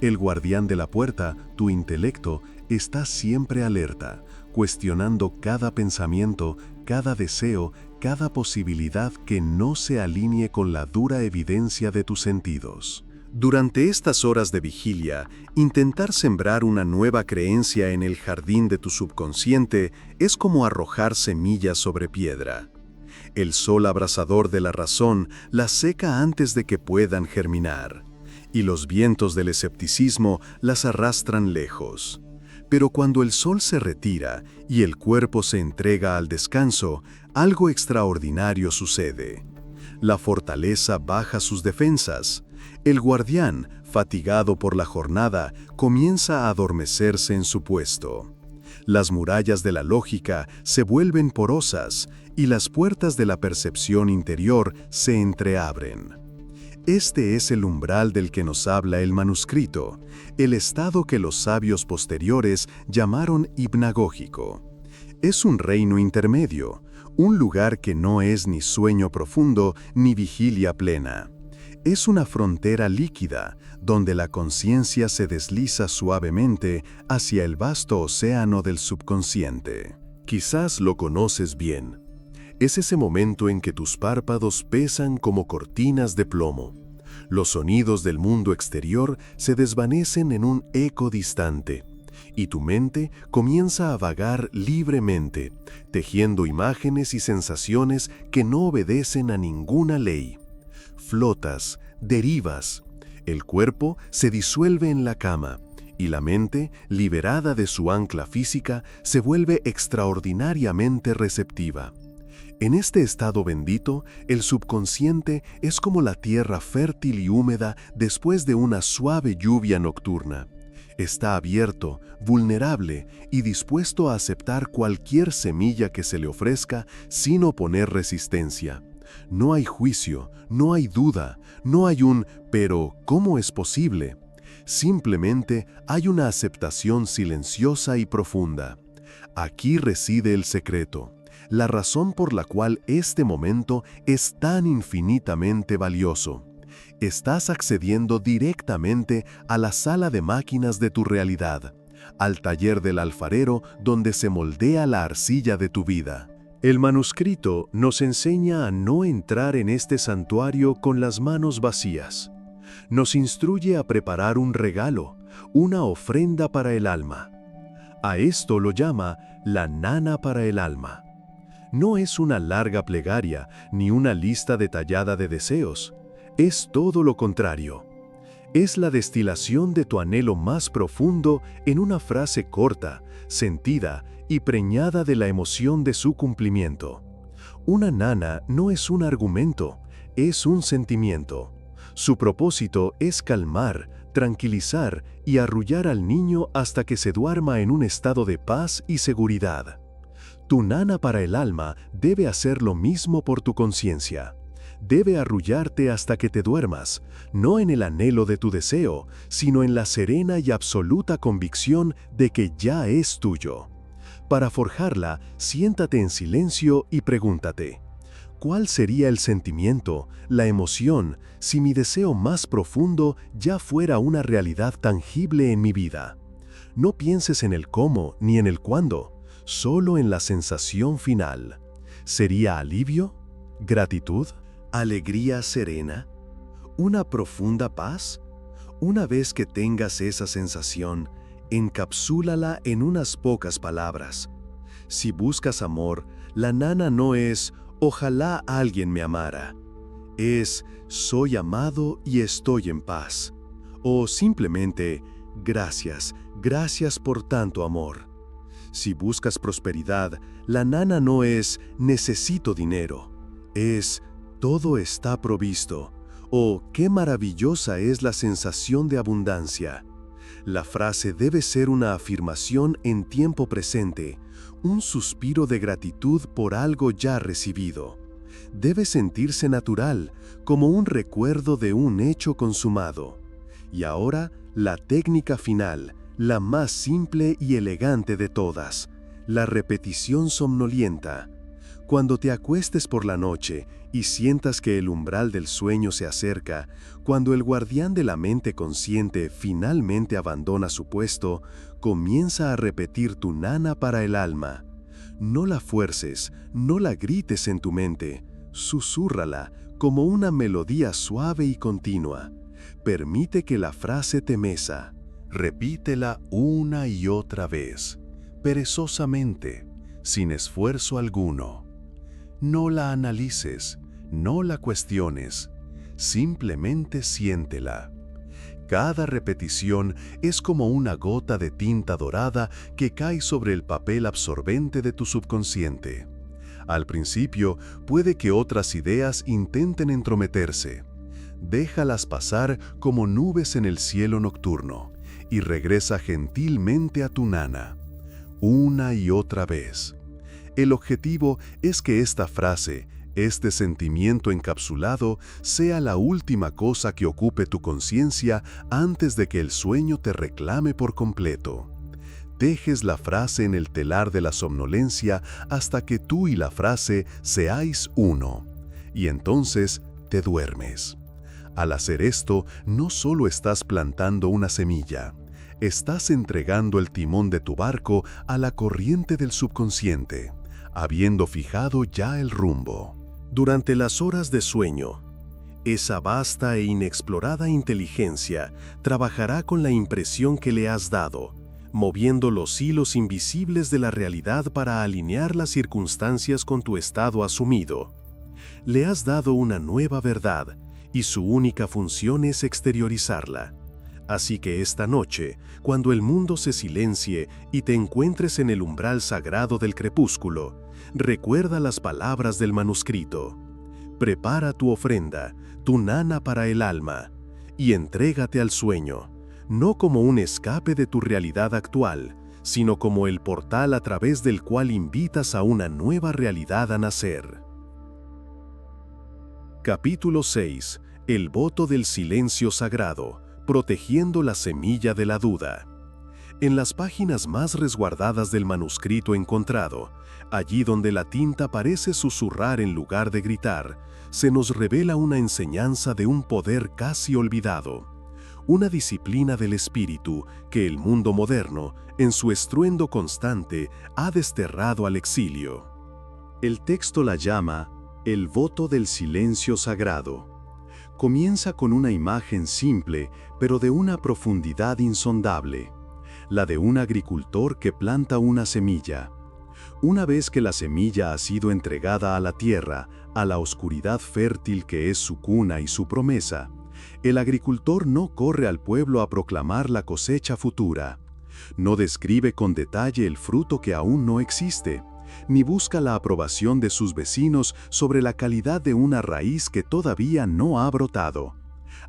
El guardián de la puerta, tu intelecto, está siempre alerta, cuestionando cada pensamiento, cada deseo, cada posibilidad que no se alinee con la dura evidencia de tus sentidos. Durante estas horas de vigilia, intentar sembrar una nueva creencia en el jardín de tu subconsciente es como arrojar semillas sobre piedra. El sol abrasador de la razón las seca antes de que puedan germinar, y los vientos del escepticismo las arrastran lejos. Pero cuando el sol se retira y el cuerpo se entrega al descanso, algo extraordinario sucede. La fortaleza baja sus defensas. El guardián, fatigado por la jornada, comienza a adormecerse en su puesto. Las murallas de la lógica se vuelven porosas y las puertas de la percepción interior se entreabren. Este es el umbral del que nos habla el manuscrito, el estado que los sabios posteriores llamaron hipnagógico. Es un reino intermedio, un lugar que no es ni sueño profundo ni vigilia plena. Es una frontera líquida, donde la conciencia se desliza suavemente hacia el vasto océano del subconsciente. Quizás lo conoces bien. Es ese momento en que tus párpados pesan como cortinas de plomo. Los sonidos del mundo exterior se desvanecen en un eco distante, y tu mente comienza a vagar libremente, tejiendo imágenes y sensaciones que no obedecen a ninguna ley. Flotas, derivas. El cuerpo se disuelve en la cama, y la mente, liberada de su ancla física, se vuelve extraordinariamente receptiva. En este estado bendito, el subconsciente es como la tierra fértil y húmeda después de una suave lluvia nocturna. Está abierto, vulnerable y dispuesto a aceptar cualquier semilla que se le ofrezca sin oponer resistencia. No hay juicio, no hay duda, no hay un «pero, ¿cómo es posible?». Simplemente hay una aceptación silenciosa y profunda. Aquí reside el secreto. La razón por la cual este momento es tan infinitamente valioso. Estás accediendo directamente a la sala de máquinas de tu realidad, al taller del alfarero donde se moldea la arcilla de tu vida. El manuscrito nos enseña a no entrar en este santuario con las manos vacías. Nos instruye a preparar un regalo, una ofrenda para el alma. A esto lo llama la nana para el alma. No es una larga plegaria ni una lista detallada de deseos. Es todo lo contrario. Es la destilación de tu anhelo más profundo en una frase corta, sentida y preñada de la emoción de su cumplimiento. Una nana no es un argumento, es un sentimiento. Su propósito es calmar, tranquilizar y arrullar al niño hasta que se duerma en un estado de paz y seguridad. Tu nana para el alma debe hacer lo mismo por tu conciencia. Debe arrullarte hasta que te duermas, no en el anhelo de tu deseo, sino en la serena y absoluta convicción de que ya es tuyo. Para forjarla, siéntate en silencio y pregúntate, ¿cuál sería el sentimiento, la emoción, si mi deseo más profundo ya fuera una realidad tangible en mi vida? No pienses en el cómo ni en el cuándo. Solo en la sensación final. ¿Sería alivio? ¿Gratitud? ¿Alegría serena? ¿Una profunda paz? Una vez que tengas esa sensación, encapsúlala en unas pocas palabras. Si buscas amor, la nana no es «ojalá alguien me amara». Es soy amado y estoy en paz. O simplemente gracias, gracias por tanto amor. Si buscas prosperidad, la nana no es necesito dinero, es todo está provisto. O qué maravillosa es la sensación de abundancia. La frase debe ser una afirmación en tiempo presente, un suspiro de gratitud por algo ya recibido. Debe sentirse natural, como un recuerdo de un hecho consumado. Y ahora, la técnica final, la más simple y elegante de todas, la repetición somnolienta. Cuando te acuestes por la noche y sientas que el umbral del sueño se acerca, cuando el guardián de la mente consciente finalmente abandona su puesto, comienza a repetir tu nana para el alma. No la fuerces, no la grites en tu mente, susúrrala como una melodía suave y continua. Permite que la frase te meza. Repítela una y otra vez, perezosamente, sin esfuerzo alguno. No la analices, no la cuestiones, simplemente siéntela. Cada repetición es como una gota de tinta dorada que cae sobre el papel absorbente de tu subconsciente. Al principio, puede que otras ideas intenten entrometerse. Déjalas pasar como nubes en el cielo nocturno y regresa gentilmente a tu nana, una y otra vez. El objetivo es que esta frase, este sentimiento encapsulado, sea la última cosa que ocupe tu conciencia antes de que el sueño te reclame por completo. Tejes la frase en el telar de la somnolencia hasta que tú y la frase seáis uno, y entonces te duermes. Al hacer esto, no solo estás plantando una semilla, estás entregando el timón de tu barco a la corriente del subconsciente, habiendo fijado ya el rumbo. Durante las horas de sueño, esa vasta e inexplorada inteligencia trabajará con la impresión que le has dado, moviendo los hilos invisibles de la realidad para alinear las circunstancias con tu estado asumido. Le has dado una nueva verdad, y su única función es exteriorizarla. Así que esta noche, cuando el mundo se silencie y te encuentres en el umbral sagrado del crepúsculo, recuerda las palabras del manuscrito. Prepara tu ofrenda, tu nana para el alma, y entrégate al sueño, no como un escape de tu realidad actual, sino como el portal a través del cual invitas a una nueva realidad a nacer. Capítulo 6. El voto del silencio sagrado, protegiendo la semilla de la duda. En las páginas más resguardadas del manuscrito encontrado, allí donde la tinta parece susurrar en lugar de gritar, se nos revela una enseñanza de un poder casi olvidado, una disciplina del espíritu que el mundo moderno, en su estruendo constante, ha desterrado al exilio. El texto la llama el voto del silencio sagrado. Comienza con una imagen simple, pero de una profundidad insondable, la de un agricultor que planta una semilla. Una vez que la semilla ha sido entregada a la tierra, a la oscuridad fértil que es su cuna y su promesa, el agricultor no corre al pueblo a proclamar la cosecha futura. No describe con detalle el fruto que aún no existe, ni busca la aprobación de sus vecinos sobre la calidad de una raíz que todavía no ha brotado.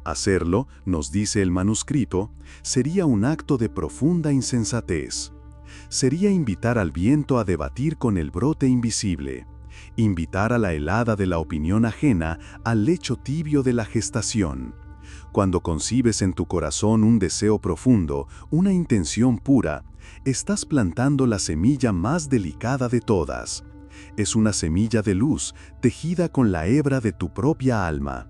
Hacerlo, nos dice el manuscrito, sería un acto de profunda insensatez. Sería invitar al viento a debatir con el brote invisible, invitar a la helada de la opinión ajena al lecho tibio de la gestación. Cuando concibes en tu corazón un deseo profundo, una intención pura, estás plantando la semilla más delicada de todas. Es una semilla de luz, tejida con la hebra de tu propia alma.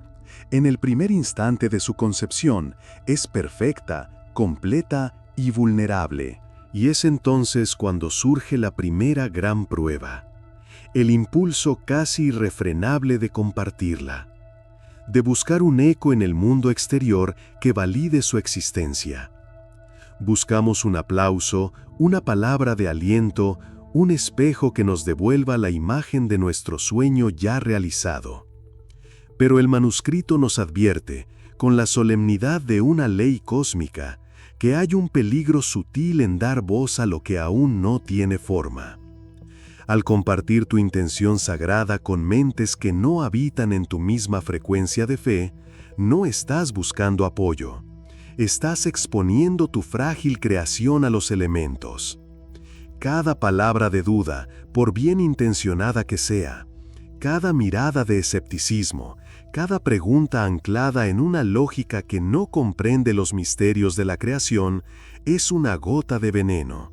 En el primer instante de su concepción, es perfecta, completa y vulnerable. Y es entonces cuando surge la primera gran prueba, el impulso casi irrefrenable de compartirla, de buscar un eco en el mundo exterior que valide su existencia. Buscamos un aplauso, una palabra de aliento, un espejo que nos devuelva la imagen de nuestro sueño ya realizado. Pero el manuscrito nos advierte, con la solemnidad de una ley cósmica, que hay un peligro sutil en dar voz a lo que aún no tiene forma. Al compartir tu intención sagrada con mentes que no habitan en tu misma frecuencia de fe, no estás buscando apoyo. Estás exponiendo tu frágil creación a los elementos. Cada palabra de duda, por bien intencionada que sea, cada mirada de escepticismo, cada pregunta anclada en una lógica que no comprende los misterios de la creación, es una gota de veneno.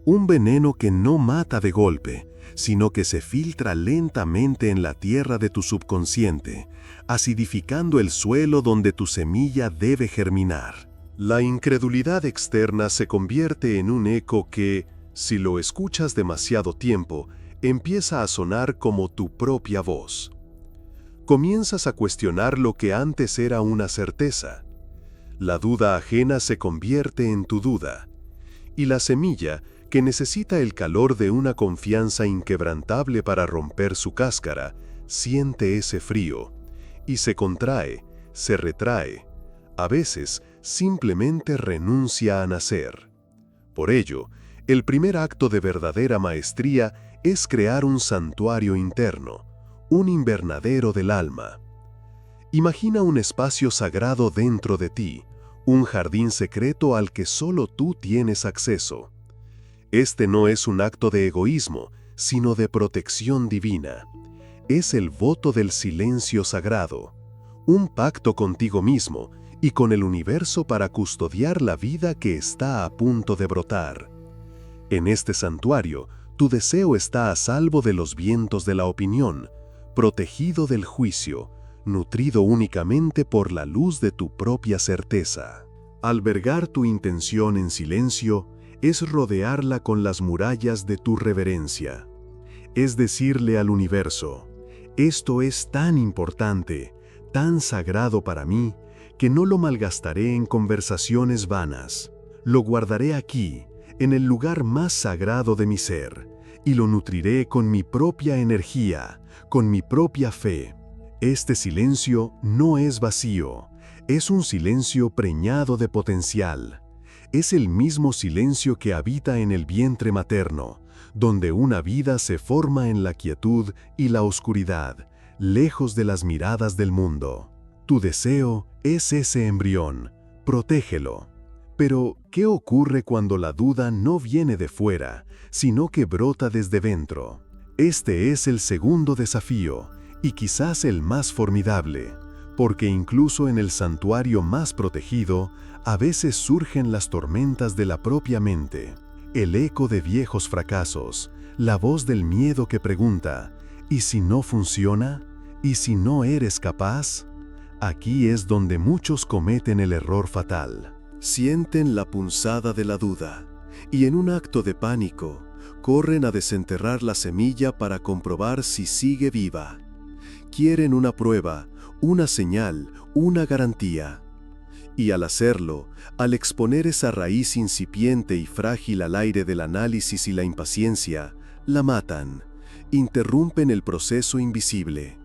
Un veneno que no mata de golpe, sino que se filtra lentamente en la tierra de tu subconsciente, acidificando el suelo donde tu semilla debe germinar. La incredulidad externa se convierte en un eco que, si lo escuchas demasiado tiempo, empieza a sonar como tu propia voz. Comienzas a cuestionar lo que antes era una certeza. La duda ajena se convierte en tu duda. Y la semilla, que necesita el calor de una confianza inquebrantable para romper su cáscara, siente ese frío, y se contrae, se retrae. A veces, simplemente renuncia a nacer. Por ello, el primer acto de verdadera maestría es crear un santuario interno, un invernadero del alma. Imagina un espacio sagrado dentro de ti, un jardín secreto al que solo tú tienes acceso. Este no es un acto de egoísmo, sino de protección divina. Es el voto del silencio sagrado, un pacto contigo mismo y con el universo para custodiar la vida que está a punto de brotar. En este santuario, tu deseo está a salvo de los vientos de la opinión, protegido del juicio, nutrido únicamente por la luz de tu propia certeza. Albergar tu intención en silencio es rodearla con las murallas de tu reverencia. Es decirle al universo, esto es tan importante, tan sagrado para mí, que no lo malgastaré en conversaciones vanas. Lo guardaré aquí, en el lugar más sagrado de mi ser, y lo nutriré con mi propia energía, con mi propia fe. Este silencio no es vacío, es un silencio preñado de potencial. Es el mismo silencio que habita en el vientre materno, donde una vida se forma en la quietud y la oscuridad, lejos de las miradas del mundo. Tu deseo es ese embrión, protégelo. Pero, ¿qué ocurre cuando la duda no viene de fuera, sino que brota desde dentro? Este es el segundo desafío, y quizás el más formidable, porque incluso en el santuario más protegido, a veces surgen las tormentas de la propia mente, el eco de viejos fracasos, la voz del miedo que pregunta, ¿y si no funciona? ¿Y si no eres capaz? Aquí es donde muchos cometen el error fatal. Sienten la punzada de la duda, y en un acto de pánico, corren a desenterrar la semilla para comprobar si sigue viva. Quieren una prueba, una señal, una garantía. Y al hacerlo, al exponer esa raíz incipiente y frágil al aire del análisis y la impaciencia, la matan, interrumpen el proceso invisible.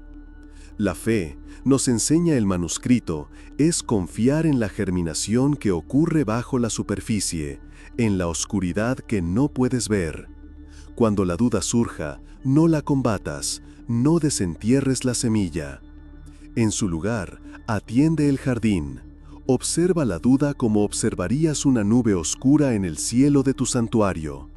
La fe, nos enseña el manuscrito, es confiar en la germinación que ocurre bajo la superficie, en la oscuridad que no puedes ver. Cuando la duda surja, no la combatas, no desentierres la semilla. En su lugar, atiende el jardín. Observa la duda como observarías una nube oscura en el cielo de tu santuario.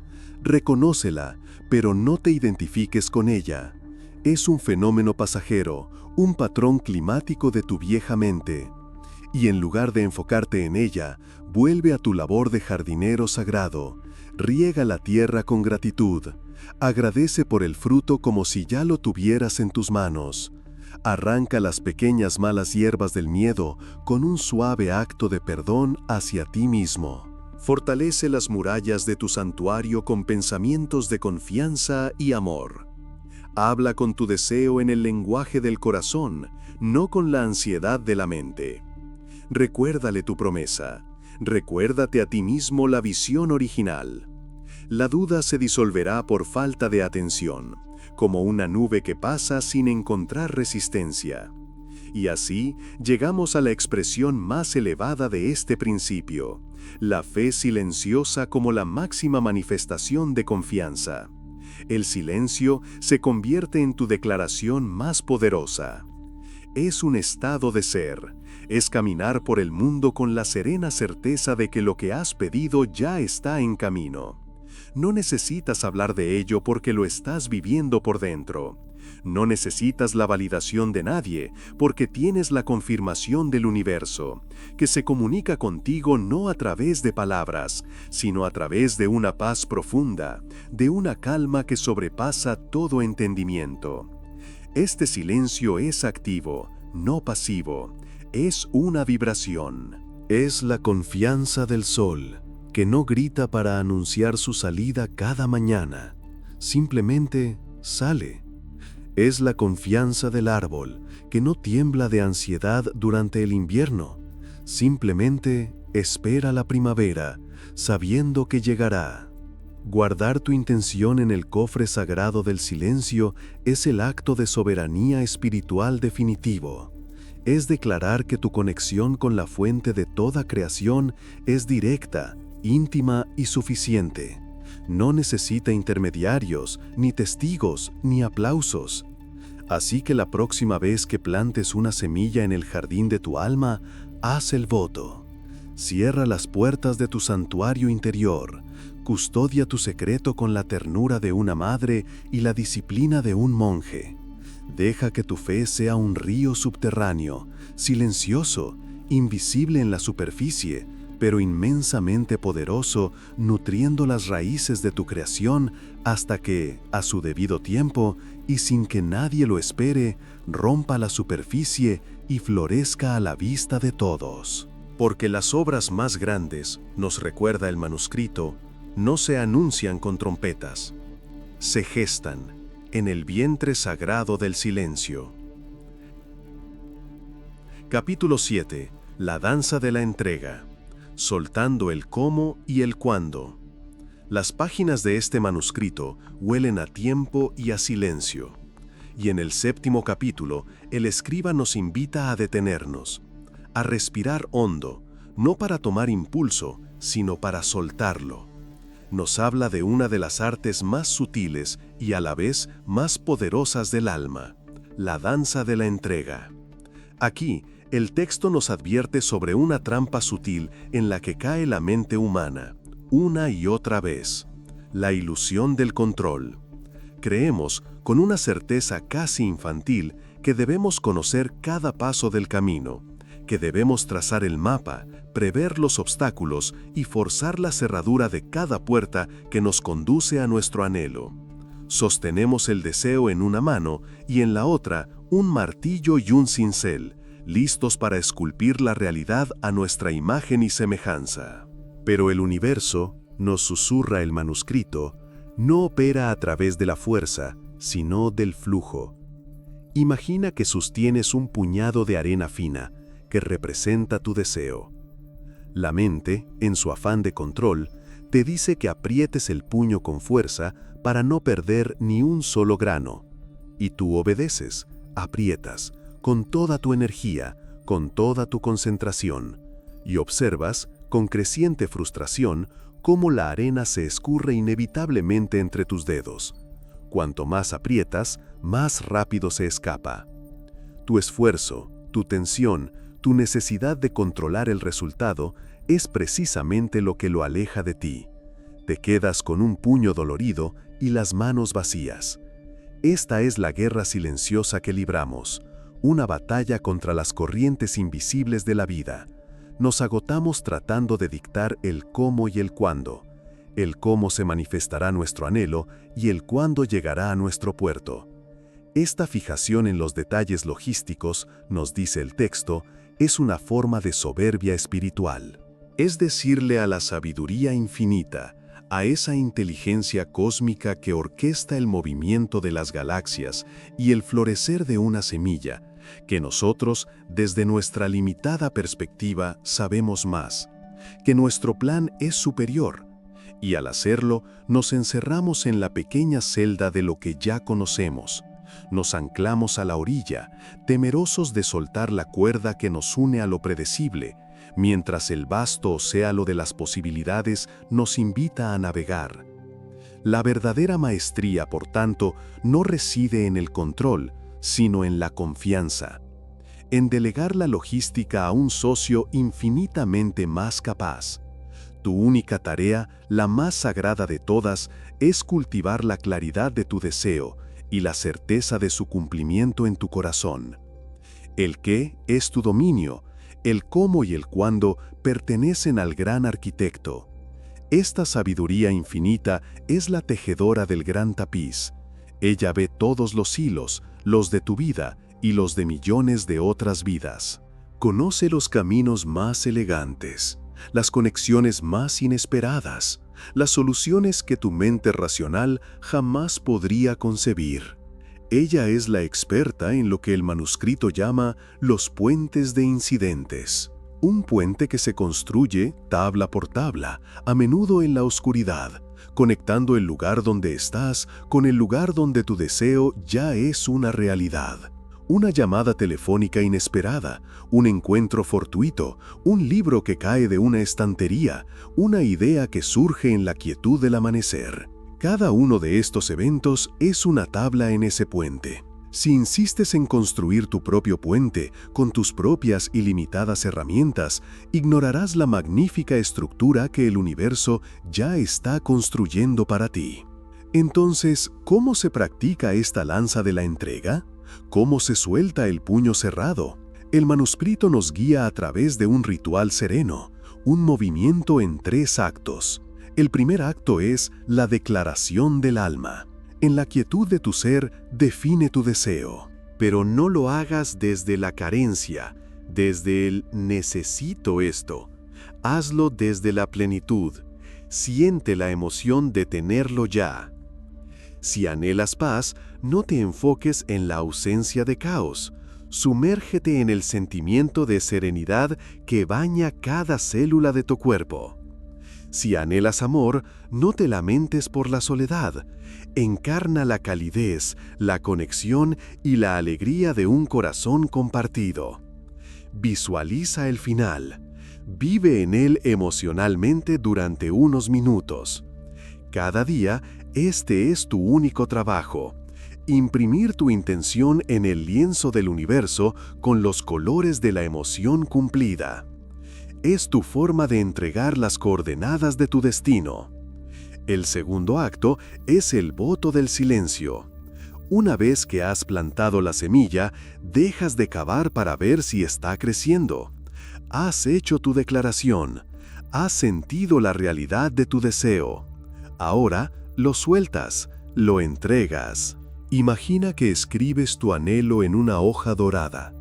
Reconócela, pero no te identifiques con ella. Es un fenómeno pasajero, un patrón climático de tu vieja mente. Y en lugar de enfocarte en ella, vuelve a tu labor de jardinero sagrado. Riega la tierra con gratitud. Agradece por el fruto como si ya lo tuvieras en tus manos. Arranca las pequeñas malas hierbas del miedo con un suave acto de perdón hacia ti mismo. Fortalece las murallas de tu santuario con pensamientos de confianza y amor. Habla con tu deseo en el lenguaje del corazón, no con la ansiedad de la mente. Recuérdale tu promesa. Recuérdate a ti mismo la visión original. La duda se disolverá por falta de atención, como una nube que pasa sin encontrar resistencia. Y así llegamos a la expresión más elevada de este principio, la fe silenciosa como la máxima manifestación de confianza. El silencio se convierte en tu declaración más poderosa. Es un estado de ser, es caminar por el mundo con la serena certeza de que lo que has pedido ya está en camino. No necesitas hablar de ello porque lo estás viviendo por dentro. No necesitas la validación de nadie porque tienes la confirmación del universo, que se comunica contigo no a través de palabras, sino a través de una paz profunda, de una calma que sobrepasa todo entendimiento. Este silencio es activo, no pasivo, es una vibración. Es la confianza del sol, que no grita para anunciar su salida cada mañana, simplemente sale. Es la confianza del árbol, que no tiembla de ansiedad durante el invierno, simplemente espera la primavera, sabiendo que llegará. Guardar tu intención en el cofre sagrado del silencio es el acto de soberanía espiritual definitivo. Es declarar que tu conexión con la fuente de toda creación es directa, íntima y suficiente. No necesita intermediarios, ni testigos, ni aplausos. Así que la próxima vez que plantes una semilla en el jardín de tu alma, haz el voto. Cierra las puertas de tu santuario interior. Custodia tu secreto con la ternura de una madre y la disciplina de un monje. Deja que tu fe sea un río subterráneo, silencioso, invisible en la superficie, pero inmensamente poderoso, nutriendo las raíces de tu creación hasta que, a su debido tiempo, y sin que nadie lo espere, rompa la superficie y florezca a la vista de todos. Porque las obras más grandes, nos recuerda el manuscrito, no se anuncian con trompetas, se gestan en el vientre sagrado del silencio. Capítulo 7. La danza de la entrega. Soltando el cómo y el cuándo. Las páginas de este manuscrito huelen a tiempo y a silencio. Y en el 7º capítulo, el escriba nos invita a detenernos, a respirar hondo, no para tomar impulso, sino para soltarlo. Nos habla de una de las artes más sutiles y a la vez más poderosas del alma, la danza de la entrega. Aquí, el texto nos advierte sobre una trampa sutil en la que cae la mente humana, una y otra vez, la ilusión del control. Creemos, con una certeza casi infantil, que debemos conocer cada paso del camino, que debemos trazar el mapa, prever los obstáculos y forzar la cerradura de cada puerta que nos conduce a nuestro anhelo. Sostenemos el deseo en una mano y en la otra un martillo y un cincel, listos para esculpir la realidad a nuestra imagen y semejanza. Pero el universo, nos susurra el manuscrito, no opera a través de la fuerza, sino del flujo. Imagina que sostienes un puñado de arena fina, que representa tu deseo. La mente, en su afán de control, te dice que aprietes el puño con fuerza para no perder ni un solo grano. Y tú obedeces, aprietas, con toda tu energía, con toda tu concentración, y observas, con creciente frustración, cómo la arena se escurre inevitablemente entre tus dedos. Cuanto más aprietas, más rápido se escapa. Tu esfuerzo, tu tensión, tu necesidad de controlar el resultado es precisamente lo que lo aleja de ti. Te quedas con un puño dolorido y las manos vacías. Esta es la guerra silenciosa que libramos, una batalla contra las corrientes invisibles de la vida. Nos agotamos tratando de dictar el cómo y el cuándo. El cómo se manifestará nuestro anhelo y el cuándo llegará a nuestro puerto. Esta fijación en los detalles logísticos, nos dice el texto, es una forma de soberbia espiritual. Es decirle a la sabiduría infinita, a esa inteligencia cósmica que orquesta el movimiento de las galaxias y el florecer de una semilla, que nosotros, desde nuestra limitada perspectiva, sabemos más, que nuestro plan es superior, y al hacerlo, nos encerramos en la pequeña celda de lo que ya conocemos, Nos anclamos a la orilla, temerosos de soltar la cuerda que nos une a lo predecible, mientras el vasto océano de las posibilidades nos invita a navegar. La verdadera maestría, por tanto, no reside en el control, sino en la confianza. En delegar la logística a un socio infinitamente más capaz. Tu única tarea, la más sagrada de todas, es cultivar la claridad de tu deseo y la certeza de su cumplimiento en tu corazón. El qué es tu dominio, el cómo y el cuándo pertenecen al gran arquitecto. Esta sabiduría infinita es la tejedora del gran tapiz. Ella ve todos los hilos, los de tu vida y los de millones de otras vidas. Conoce los caminos más elegantes, las conexiones más inesperadas, las soluciones que tu mente racional jamás podría concebir. Ella es la experta en lo que el manuscrito llama los puentes de incidentes. Un puente que se construye tabla por tabla, a menudo en la oscuridad, conectando el lugar donde estás con el lugar donde tu deseo ya es una realidad. Una llamada telefónica inesperada, un encuentro fortuito, un libro que cae de una estantería, una idea que surge en la quietud del amanecer. Cada uno de estos eventos es una tabla en ese puente. Si insistes en construir tu propio puente con tus propias ilimitadas herramientas, ignorarás la magnífica estructura que el universo ya está construyendo para ti. Entonces, ¿cómo se practica esta lanza de la entrega? ¿Cómo se suelta el puño cerrado? El manuscrito nos guía a través de un ritual sereno, un movimiento en 3 actos. El primer acto es la declaración del alma. En la quietud de tu ser, define tu deseo. Pero no lo hagas desde la carencia, desde el necesito esto. Hazlo desde la plenitud. Siente la emoción de tenerlo ya. Si anhelas paz, no te enfoques en la ausencia de caos. Sumérgete en el sentimiento de serenidad que baña cada célula de tu cuerpo. Si anhelas amor, no te lamentes por la soledad. Encarna la calidez, la conexión y la alegría de un corazón compartido. Visualiza el final. Vive en él emocionalmente durante unos minutos. Cada día, este es tu único trabajo. Imprimir tu intención en el lienzo del universo con los colores de la emoción cumplida. Es tu forma de entregar las coordenadas de tu destino. El segundo acto es el voto del silencio. Una vez que has plantado la semilla, dejas de cavar para ver si está creciendo. Has hecho tu declaración. Has sentido la realidad de tu deseo. Ahora lo sueltas, lo entregas. Imagina que escribes tu anhelo en una hoja dorada.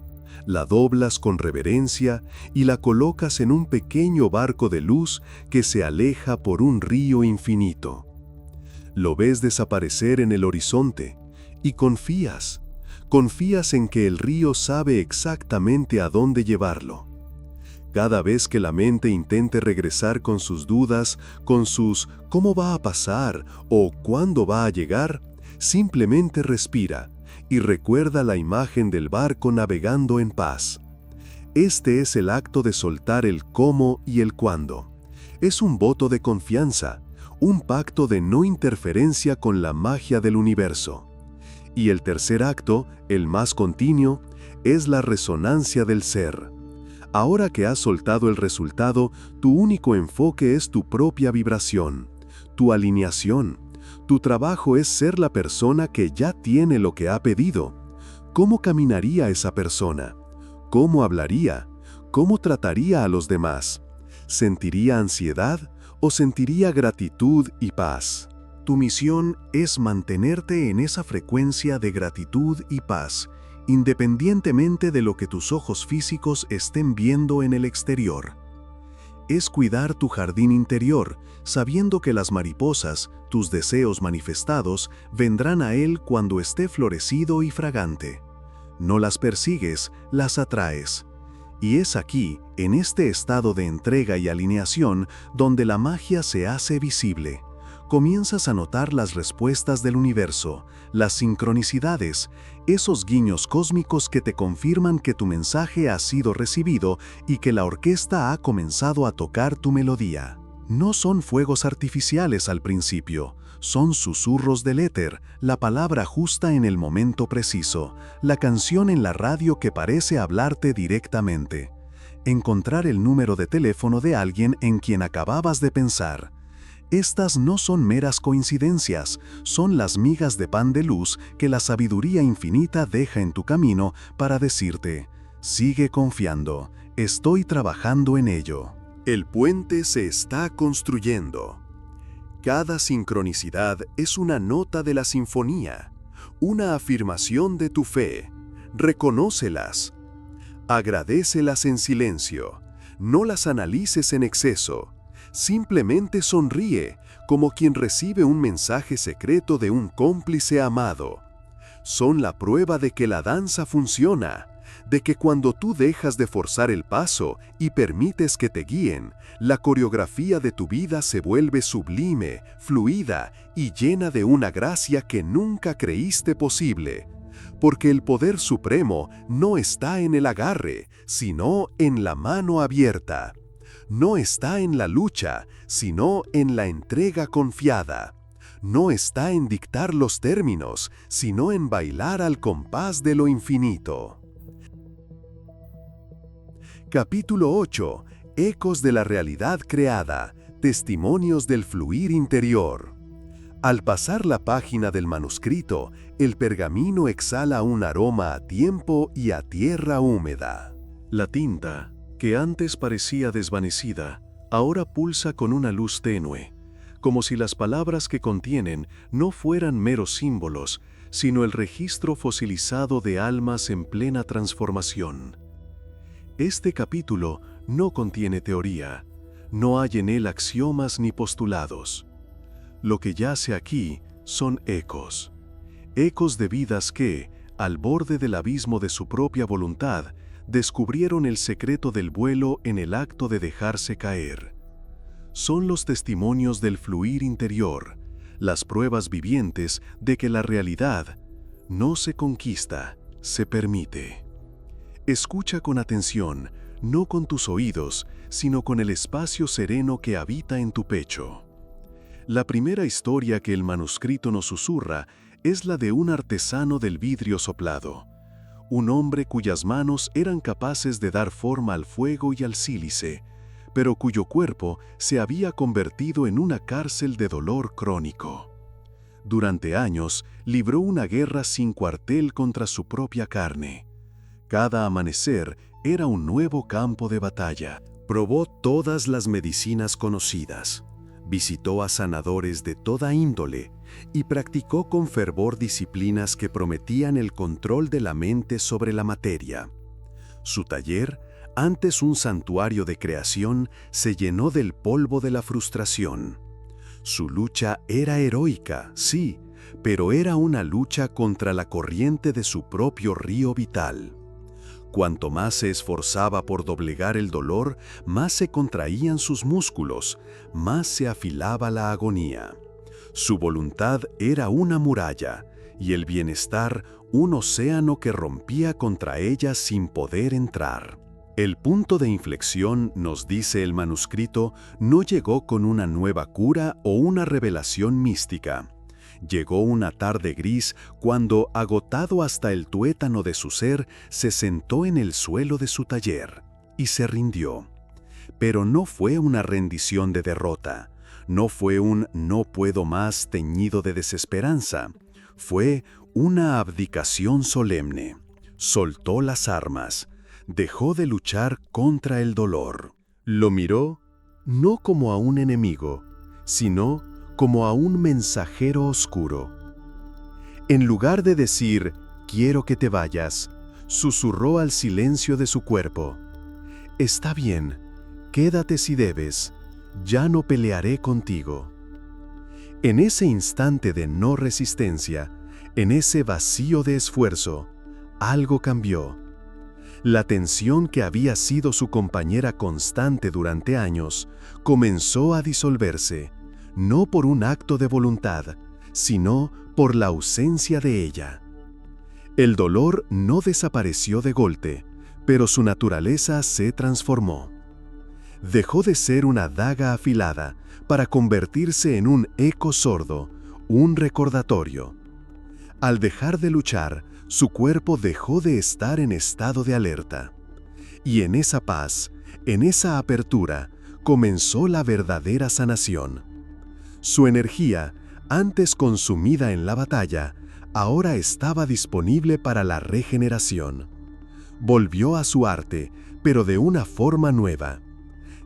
La doblas con reverencia y la colocas en un pequeño barco de luz que se aleja por un río infinito. Lo ves desaparecer en el horizonte y confías en que el río sabe exactamente a dónde llevarlo. Cada vez que la mente intente regresar con sus dudas, con sus ¿cómo va a pasar? O ¿cuándo va a llegar? Simplemente respira y recuerda la imagen del barco navegando en paz. Este es el acto de soltar el cómo y el cuándo. Es un voto de confianza, un pacto de no interferencia con la magia del universo. Y el tercer acto, el más continuo, es la resonancia del ser. Ahora que has soltado el resultado, tu único enfoque es tu propia vibración, tu alineación. Tu trabajo es ser la persona que ya tiene lo que ha pedido. ¿Cómo caminaría esa persona? ¿Cómo hablaría? ¿Cómo trataría a los demás? ¿Sentiría ansiedad o sentiría gratitud y paz? Tu misión es mantenerte en esa frecuencia de gratitud y paz, independientemente de lo que tus ojos físicos estén viendo en el exterior. Es cuidar tu jardín interior, sabiendo que las mariposas, tus deseos manifestados, vendrán a él cuando esté florecido y fragante. No las persigues, las atraes. Y es aquí, en este estado de entrega y alineación, donde la magia se hace visible, comienzas a notar las respuestas del universo, las sincronicidades, esos guiños cósmicos que te confirman que tu mensaje ha sido recibido y que la orquesta ha comenzado a tocar tu melodía. No son fuegos artificiales al principio, son susurros del éter, la palabra justa en el momento preciso, la canción en la radio que parece hablarte directamente. Encontrar el número de teléfono de alguien en quien acababas de pensar. Estas no son meras coincidencias, son las migas de pan de luz que la sabiduría infinita deja en tu camino para decirte: sigue confiando, estoy trabajando en ello. El puente se está construyendo. Cada sincronicidad es una nota de la sinfonía, una afirmación de tu fe. Reconócelas. Agradécelas en silencio. No las analices en exceso. Simplemente sonríe, como quien recibe un mensaje secreto de un cómplice amado. Son la prueba de que la danza funciona, de que cuando tú dejas de forzar el paso y permites que te guíen, la coreografía de tu vida se vuelve sublime, fluida y llena de una gracia que nunca creíste posible. Porque el poder supremo no está en el agarre, sino en la mano abierta. No está en la lucha, sino en la entrega confiada. No está en dictar los términos, sino en bailar al compás de lo infinito. Capítulo 8. Ecos de la realidad creada. Testimonios del fluir interior. Al pasar la página del manuscrito, el pergamino exhala un aroma a tiempo y a tierra húmeda. La tinta, que antes parecía desvanecida, ahora pulsa con una luz tenue, como si las palabras que contienen no fueran meros símbolos, sino el registro fosilizado de almas en plena transformación. Este capítulo no contiene teoría, no hay en él axiomas ni postulados. Lo que yace aquí son ecos de vidas que, al borde del abismo de su propia voluntad, descubrieron el secreto del vuelo en el acto de dejarse caer. Son los testimonios del fluir interior, las pruebas vivientes de que la realidad no se conquista, se permite. Escucha con atención, no con tus oídos, sino con el espacio sereno que habita en tu pecho. La primera historia que el manuscrito nos susurra es la de un artesano del vidrio soplado, un hombre cuyas manos eran capaces de dar forma al fuego y al sílice, pero cuyo cuerpo se había convertido en una cárcel de dolor crónico. Durante años libró una guerra sin cuartel contra su propia carne. Cada amanecer era un nuevo campo de batalla. Probó todas las medicinas conocidas, visitó a sanadores de toda índole y practicó con fervor disciplinas que prometían el control de la mente sobre la materia. Su taller, antes un santuario de creación, se llenó del polvo de la frustración. Su lucha era heroica, sí, pero era una lucha contra la corriente de su propio río vital. Cuanto más se esforzaba por doblegar el dolor, más se contraían sus músculos, más se afilaba la agonía. Su voluntad era una muralla, y el bienestar un océano que rompía contra ella sin poder entrar. El punto de inflexión, nos dice el manuscrito, no llegó con una nueva cura o una revelación mística. Llegó una tarde gris cuando, agotado hasta el tuétano de su ser, se sentó en el suelo de su taller y se rindió. Pero no fue una rendición de derrota, no fue un no puedo más teñido de desesperanza, fue una abdicación solemne. Soltó las armas, dejó de luchar contra el dolor. Lo miró no como a un enemigo, sino como a un mensajero oscuro. En lugar de decir, quiero que te vayas, susurró al silencio de su cuerpo, está bien, quédate si debes, ya no pelearé contigo. En ese instante de no resistencia, en ese vacío de esfuerzo, algo cambió. La tensión que había sido su compañera constante durante años comenzó a disolverse. no por un acto de voluntad, sino por la ausencia de ella. El dolor no desapareció de golpe, pero su naturaleza se transformó. Dejó de ser una daga afilada para convertirse en un eco sordo, un recordatorio. Al dejar de luchar, su cuerpo dejó de estar en estado de alerta. Y en esa paz, en esa apertura, comenzó la verdadera sanación. Su energía, antes consumida en la batalla, ahora estaba disponible para la regeneración. Volvió a su arte, pero de una forma nueva.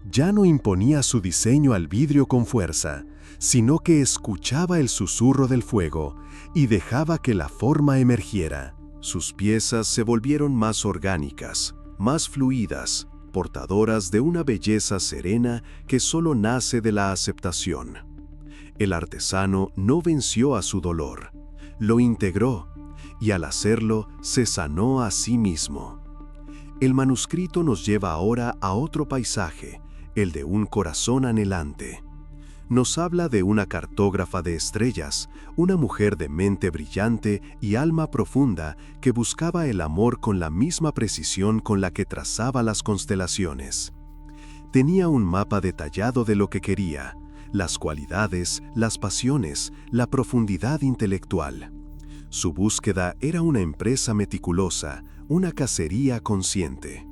Ya no imponía su diseño al vidrio con fuerza, sino que escuchaba el susurro del fuego y dejaba que la forma emergiera. Sus piezas se volvieron más orgánicas, más fluidas, portadoras de una belleza serena que solo nace de la aceptación. El artesano no venció a su dolor, lo integró, y al hacerlo se sanó a sí mismo. El manuscrito nos lleva ahora a otro paisaje, el de un corazón anhelante. Nos habla de una cartógrafa de estrellas, una mujer de mente brillante y alma profunda que buscaba el amor con la misma precisión con la que trazaba las constelaciones. Tenía un mapa detallado de lo que quería, las cualidades, las pasiones, la profundidad intelectual. Su búsqueda era una empresa meticulosa, una cacería consciente.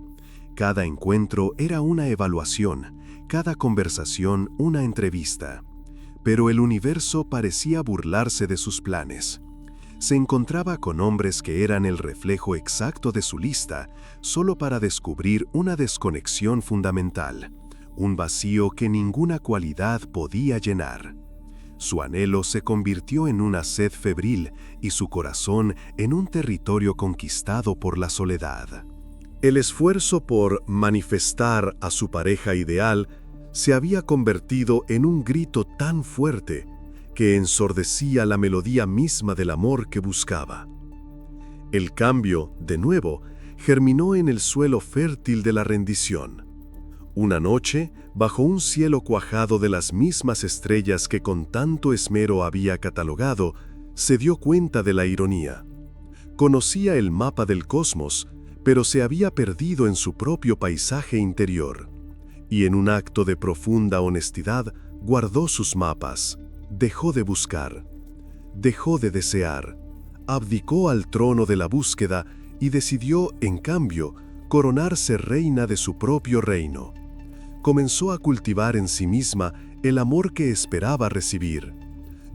Cada encuentro era una evaluación, cada conversación una entrevista. Pero el universo parecía burlarse de sus planes. Se encontraba con hombres que eran el reflejo exacto de su lista, solo para descubrir una desconexión fundamental, un vacío que ninguna cualidad podía llenar. Su anhelo se convirtió en una sed febril y su corazón en un territorio conquistado por la soledad. El esfuerzo por manifestar a su pareja ideal se había convertido en un grito tan fuerte que ensordecía la melodía misma del amor que buscaba. El cambio, de nuevo, germinó en el suelo fértil de la rendición. Una noche, bajo un cielo cuajado de las mismas estrellas que con tanto esmero había catalogado, se dio cuenta de la ironía. Conocía el mapa del cosmos, pero se había perdido en su propio paisaje interior. Y en un acto de profunda honestidad, guardó sus mapas, dejó de buscar, dejó de desear, abdicó al trono de la búsqueda y decidió, en cambio, coronarse reina de su propio reino. Comenzó a cultivar en sí misma el amor que esperaba recibir.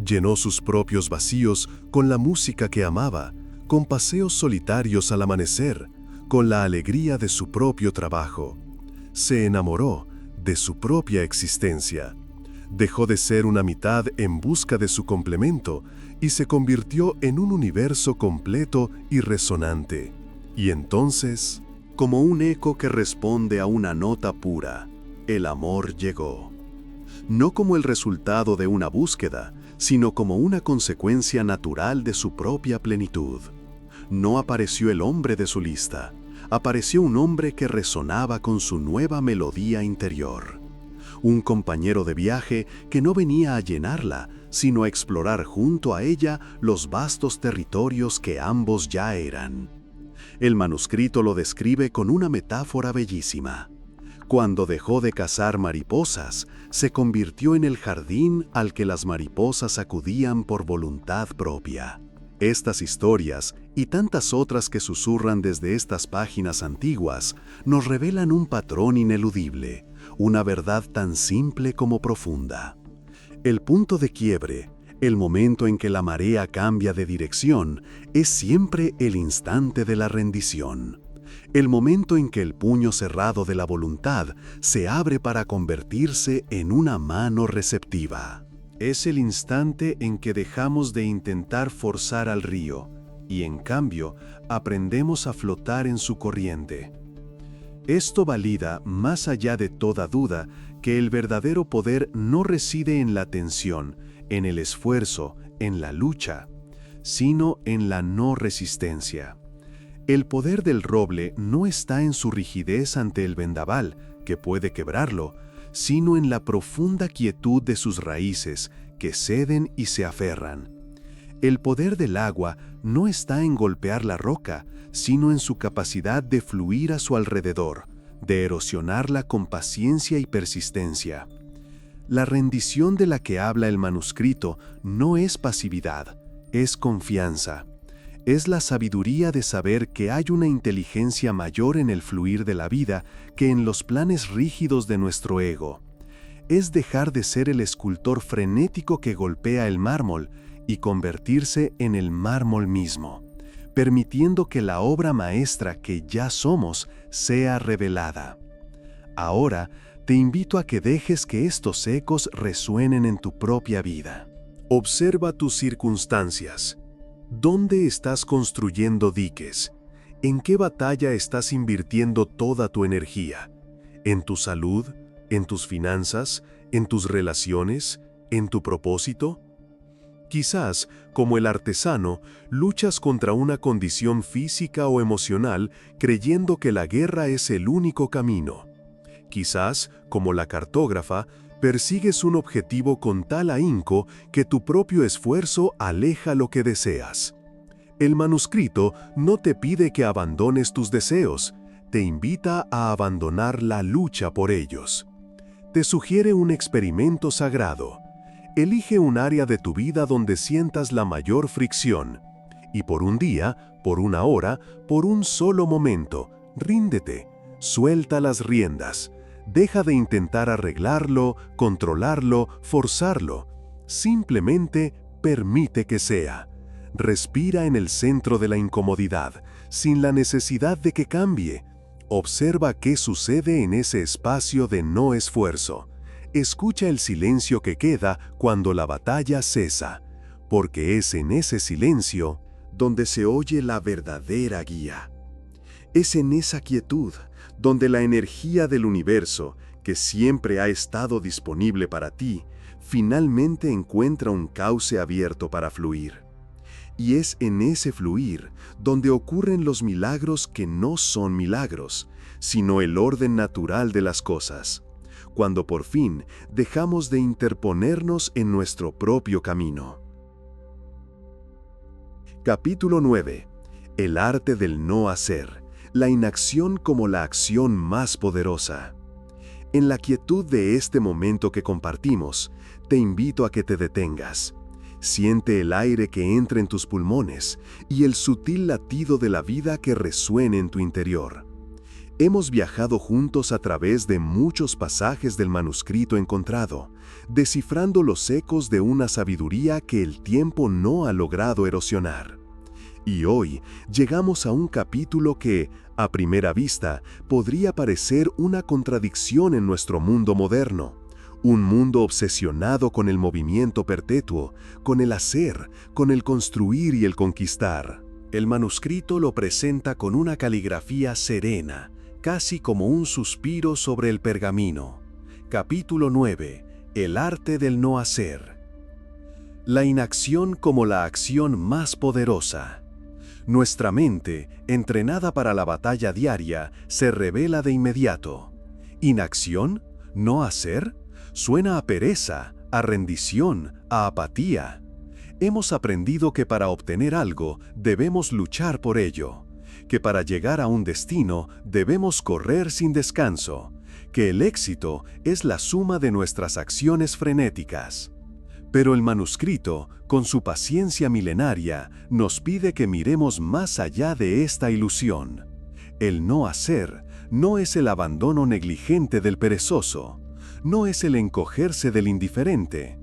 Llenó sus propios vacíos con la música que amaba, con paseos solitarios al amanecer, con la alegría de su propio trabajo. Se enamoró de su propia existencia. Dejó de ser una mitad en busca de su complemento y se convirtió en un universo completo y resonante. Y entonces, como un eco que responde a una nota pura, el amor llegó. No como el resultado de una búsqueda, sino como una consecuencia natural de su propia plenitud. No apareció el hombre de su lista, apareció un hombre que resonaba con su nueva melodía interior. Un compañero de viaje que no venía a llenarla, sino a explorar junto a ella los vastos territorios que ambos ya eran. El manuscrito lo describe con una metáfora bellísima. Cuando dejó de cazar mariposas, se convirtió en el jardín al que las mariposas acudían por voluntad propia. Estas historias, y tantas otras que susurran desde estas páginas antiguas, nos revelan un patrón ineludible, una verdad tan simple como profunda. El punto de quiebre, el momento en que la marea cambia de dirección, es siempre el instante de la rendición. El momento en que el puño cerrado de la voluntad se abre para convertirse en una mano receptiva. Es el instante en que dejamos de intentar forzar al río y, en cambio, aprendemos a flotar en su corriente. Esto valida, más allá de toda duda, que el verdadero poder no reside en la tensión, en el esfuerzo, en la lucha, sino en la no resistencia. El poder del roble no está en su rigidez ante el vendaval, que puede quebrarlo, sino en la profunda quietud de sus raíces, que ceden y se aferran. El poder del agua no está en golpear la roca, sino en su capacidad de fluir a su alrededor, de erosionarla con paciencia y persistencia. La rendición de la que habla el manuscrito no es pasividad, es confianza. Es la sabiduría de saber que hay una inteligencia mayor en el fluir de la vida que en los planes rígidos de nuestro ego. Es dejar de ser el escultor frenético que golpea el mármol y convertirse en el mármol mismo, permitiendo que la obra maestra que ya somos sea revelada. Ahora, te invito a que dejes que estos ecos resuenen en tu propia vida. Observa tus circunstancias. ¿Dónde estás construyendo diques? ¿En qué batalla estás invirtiendo toda tu energía? ¿En tu salud? ¿En tus finanzas? ¿En tus relaciones? ¿En tu propósito? Quizás, como el artesano, luchas contra una condición física o emocional creyendo que la guerra es el único camino. Quizás, como la cartógrafa, persigues un objetivo con tal ahínco que tu propio esfuerzo aleja lo que deseas. El manuscrito no te pide que abandones tus deseos, te invita a abandonar la lucha por ellos. Te sugiere un experimento sagrado. Elige un área de tu vida donde sientas la mayor fricción, y por un día, por una hora, por un solo momento, ríndete, suelta las riendas. Deja de intentar arreglarlo, controlarlo, forzarlo. Simplemente permite que sea. Respira en el centro de la incomodidad, sin la necesidad de que cambie. Observa qué sucede en ese espacio de no esfuerzo. Escucha el silencio que queda cuando la batalla cesa, porque es en ese silencio donde se oye la verdadera guía. Es en esa quietud donde la energía del universo, que siempre ha estado disponible para ti, finalmente encuentra un cauce abierto para fluir. Y es en ese fluir donde ocurren los milagros que no son milagros, sino el orden natural de las cosas, cuando por fin dejamos de interponernos en nuestro propio camino. Capítulo 9. El arte del no hacer. La inacción como la acción más poderosa. En la quietud de este momento que compartimos, te invito a que te detengas. Siente el aire que entra en tus pulmones y el sutil latido de la vida que resuene en tu interior. Hemos viajado juntos a través de muchos pasajes del manuscrito encontrado, descifrando los ecos de una sabiduría que el tiempo no ha logrado erosionar. Y hoy llegamos a un capítulo que, a primera vista, podría parecer una contradicción en nuestro mundo moderno. Un mundo obsesionado con el movimiento perpetuo, con el hacer, con el construir y el conquistar. El manuscrito lo presenta con una caligrafía serena, casi como un suspiro sobre el pergamino. Capítulo 9. El arte del no hacer. La inacción como la acción más poderosa. Nuestra mente, entrenada para la batalla diaria, se revela de inmediato. ¿Inacción? ¿No hacer? Suena a pereza, a rendición, a apatía. Hemos aprendido que para obtener algo debemos luchar por ello, que para llegar a un destino debemos correr sin descanso, que el éxito es la suma de nuestras acciones frenéticas. Pero el manuscrito, con su paciencia milenaria, nos pide que miremos más allá de esta ilusión. El no hacer no es el abandono negligente del perezoso, no es el encogerse del indiferente,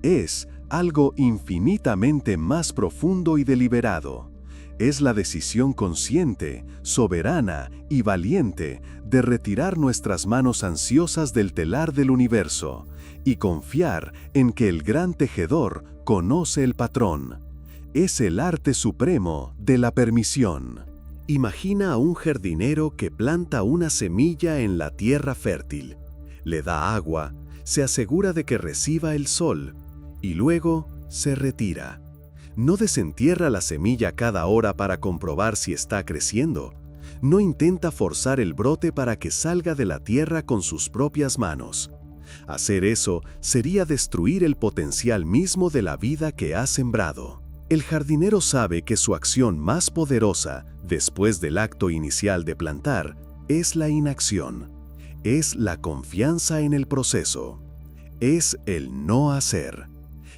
es algo infinitamente más profundo y deliberado. Es la decisión consciente, soberana y valiente de retirar nuestras manos ansiosas del telar del universo y confiar en que el gran tejedor conoce el patrón. Es el arte supremo de la permisión. Imagina a un jardinero que planta una semilla en la tierra fértil, le da agua, se asegura de que reciba el sol y luego se retira. No desentierra la semilla cada hora para comprobar si está creciendo. No intenta forzar el brote para que salga de la tierra con sus propias manos. Hacer eso sería destruir el potencial mismo de la vida que ha sembrado. El jardinero sabe que su acción más poderosa, después del acto inicial de plantar, es la inacción. Es la confianza en el proceso. Es el no hacer.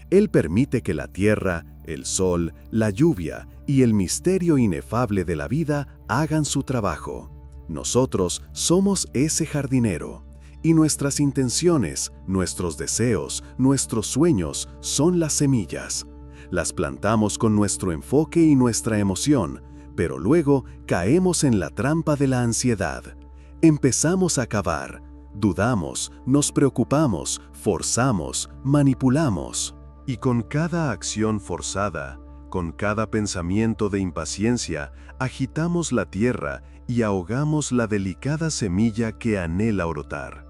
Él permite que la tierra, el sol, la lluvia y el misterio inefable de la vida hagan su trabajo. Nosotros somos ese jardinero, y nuestras intenciones, nuestros deseos, nuestros sueños son las semillas. Las plantamos con nuestro enfoque y nuestra emoción, pero luego caemos en la trampa de la ansiedad. Empezamos a cavar, dudamos, nos preocupamos, forzamos, manipulamos. Y con cada acción forzada, con cada pensamiento de impaciencia, agitamos la tierra y ahogamos la delicada semilla que anhela brotar.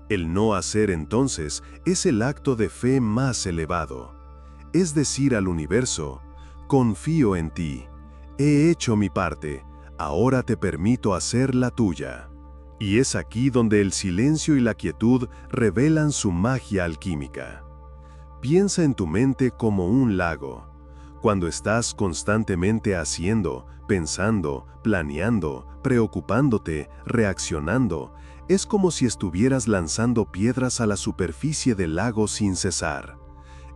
El no hacer entonces es el acto de fe más elevado. Es decir al universo, confío en ti, he hecho mi parte, ahora te permito hacer la tuya. Y es aquí donde el silencio y la quietud revelan su magia alquímica. Piensa en tu mente como un lago. Cuando estás constantemente haciendo, pensando, planeando, preocupándote, reaccionando, es como si estuvieras lanzando piedras a la superficie del lago sin cesar.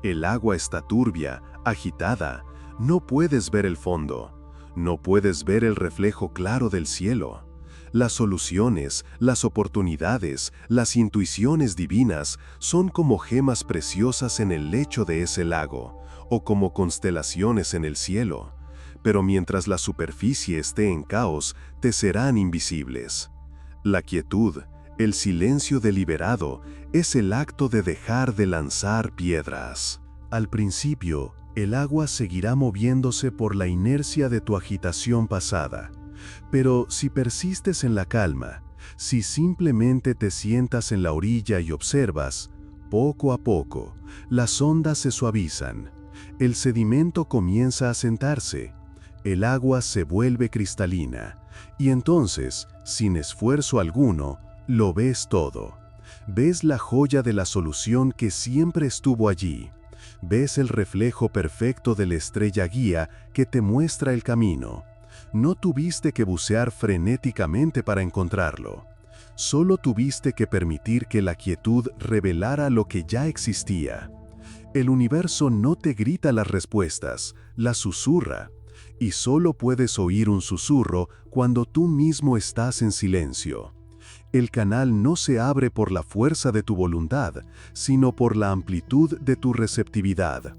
El agua está turbia, agitada, no puedes ver el fondo, no puedes ver el reflejo claro del cielo. Las soluciones, las oportunidades, las intuiciones divinas son como gemas preciosas en el lecho de ese lago, o como constelaciones en el cielo, pero mientras la superficie esté en caos, te serán invisibles. La quietud, el silencio deliberado, es el acto de dejar de lanzar piedras. Al principio, el agua seguirá moviéndose por la inercia de tu agitación pasada. Pero si persistes en la calma, si simplemente te sientas en la orilla y observas, poco a poco, las ondas se suavizan, el sedimento comienza a sentarse, el agua se vuelve cristalina, y entonces, sin esfuerzo alguno, lo ves todo. Ves la joya de la solución que siempre estuvo allí. Ves el reflejo perfecto de la estrella guía que te muestra el camino. No tuviste que bucear frenéticamente para encontrarlo. Solo tuviste que permitir que la quietud revelara lo que ya existía. El universo no te grita las respuestas, las susurra. Y solo puedes oír un susurro cuando tú mismo estás en silencio. El canal no se abre por la fuerza de tu voluntad, sino por la amplitud de tu receptividad.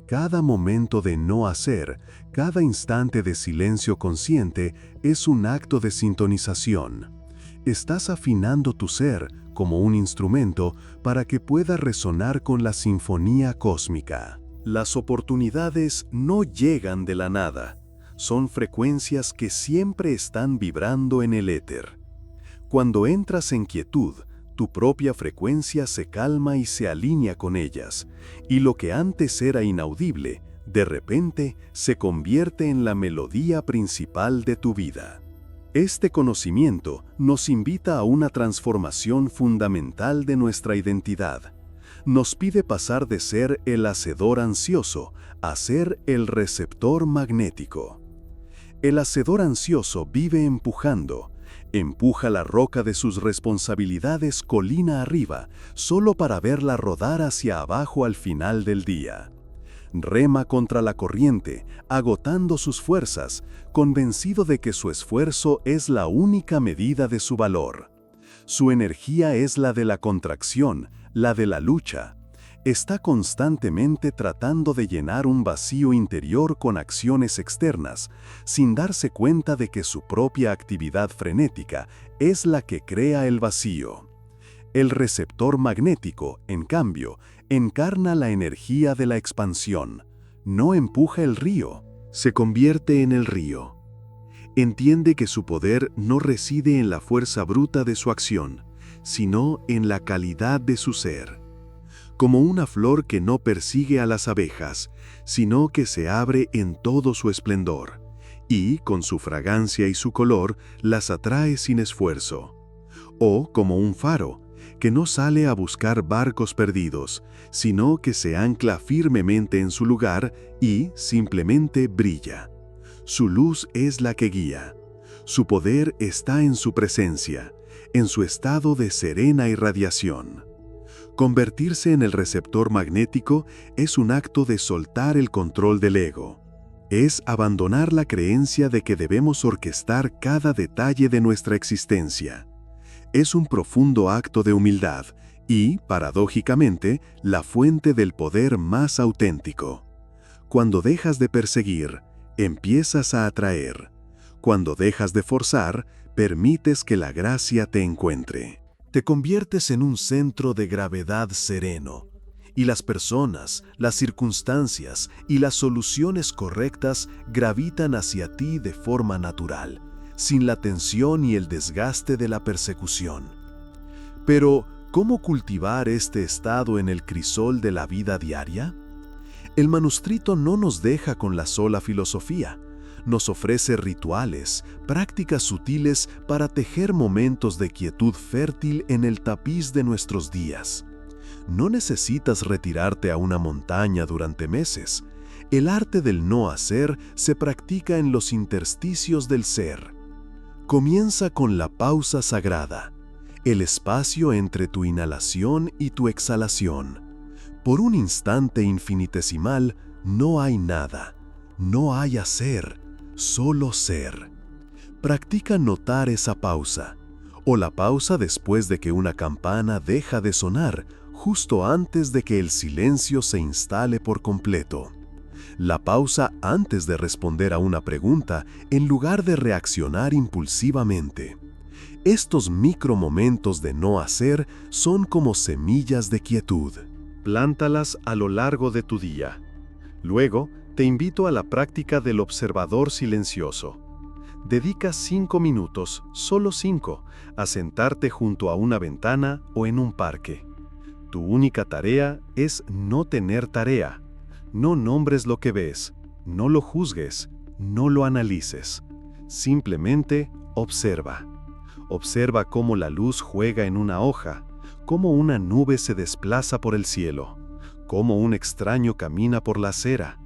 Cada momento de no hacer, cada instante de silencio consciente es un acto de sintonización. Estás afinando tu ser como un instrumento para que pueda resonar con la sinfonía cósmica. Las oportunidades no llegan de la nada. Son frecuencias que siempre están vibrando en el éter. Cuando entras en quietud, tu propia frecuencia se calma y se alinea con ellas, y lo que antes era inaudible, de repente se convierte en la melodía principal de tu vida. Este conocimiento nos invita a una transformación fundamental de nuestra identidad. Nos pide pasar de ser el hacedor ansioso a ser el receptor magnético. El hacedor ansioso vive empujando. Empuja la roca de sus responsabilidades colina arriba, solo para verla rodar hacia abajo al final del día. Rema contra la corriente, agotando sus fuerzas, convencido de que su esfuerzo es la única medida de su valor. Su energía es la de la contracción, la de la lucha. Está constantemente tratando de llenar un vacío interior con acciones externas, sin darse cuenta de que su propia actividad frenética es la que crea el vacío. El receptor magnético, en cambio, encarna la energía de la expansión. No empuja el río, se convierte en el río. Entiende que su poder no reside en la fuerza bruta de su acción, sino en la calidad de su ser. Como una flor que no persigue a las abejas, sino que se abre en todo su esplendor, y, con su fragancia y su color, las atrae sin esfuerzo. O como un faro, que no sale a buscar barcos perdidos, sino que se ancla firmemente en su lugar y simplemente brilla. Su luz es la que guía. Su poder está en su presencia, en su estado de serena irradiación. Convertirse en el receptor magnético es un acto de soltar el control del ego. Es abandonar la creencia de que debemos orquestar cada detalle de nuestra existencia. Es un profundo acto de humildad y, paradójicamente, la fuente del poder más auténtico. Cuando dejas de perseguir, empiezas a atraer. Cuando dejas de forzar, permites que la gracia te encuentre. Te conviertes en un centro de gravedad sereno, y las personas, las circunstancias y las soluciones correctas gravitan hacia ti de forma natural, sin la tensión y el desgaste de la persecución. Pero, ¿cómo cultivar este estado en el crisol de la vida diaria? El manuscrito no nos deja con la sola filosofía. Nos ofrece rituales, prácticas sutiles para tejer momentos de quietud fértil en el tapiz de nuestros días. No necesitas retirarte a una montaña durante meses. El arte del no hacer se practica en los intersticios del ser. Comienza con la pausa sagrada, el espacio entre tu inhalación y tu exhalación. Por un instante infinitesimal no hay nada, no hay hacer, solo ser. Practica notar esa pausa, o la pausa después de que una campana deja de sonar, justo antes de que el silencio se instale por completo. La pausa antes de responder a una pregunta en lugar de reaccionar impulsivamente. Estos micromomentos de no hacer son como semillas de quietud. Plántalas a lo largo de tu día. Luego, te invito a la práctica del observador silencioso. Dedica 5 minutos, solo 5, a sentarte junto a una ventana o en un parque. Tu única tarea es no tener tarea. No nombres lo que ves, no lo juzgues, no lo analices. Simplemente observa. Observa cómo la luz juega en una hoja, cómo una nube se desplaza por el cielo, cómo un extraño camina por la acera.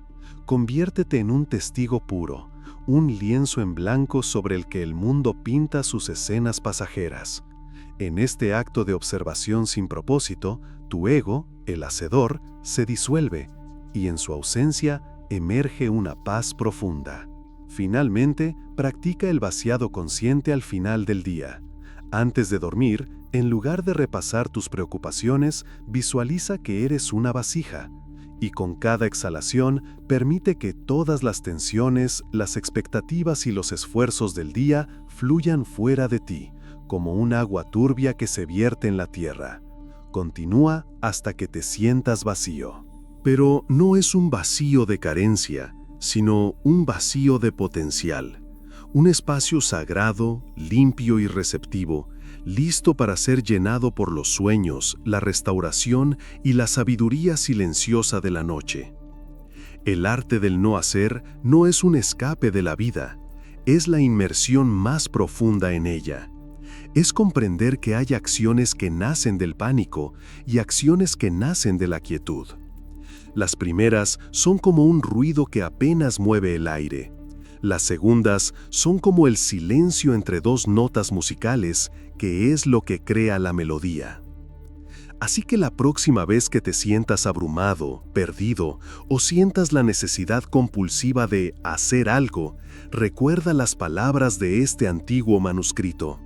Conviértete en un testigo puro, un lienzo en blanco sobre el que el mundo pinta sus escenas pasajeras. En este acto de observación sin propósito, tu ego, el hacedor, se disuelve, y en su ausencia emerge una paz profunda. Finalmente, practica el vaciado consciente al final del día. Antes de dormir, en lugar de repasar tus preocupaciones, visualiza que eres una vasija, y con cada exhalación permite que todas las tensiones, las expectativas y los esfuerzos del día fluyan fuera de ti, como un agua turbia que se vierte en la tierra. Continúa hasta que te sientas vacío. Pero no es un vacío de carencia, sino un vacío de potencial. Un espacio sagrado, limpio y receptivo, listo para ser llenado por los sueños, la restauración y la sabiduría silenciosa de la noche. El arte del no hacer no es un escape de la vida, es la inmersión más profunda en ella. Es comprender que hay acciones que nacen del pánico y acciones que nacen de la quietud. Las primeras son como un ruido que apenas mueve el aire. Las segundas son como el silencio entre dos notas musicales, que es lo que crea la melodía. Así que la próxima vez que te sientas abrumado, perdido o sientas la necesidad compulsiva de hacer algo, recuerda las palabras de este antiguo manuscrito.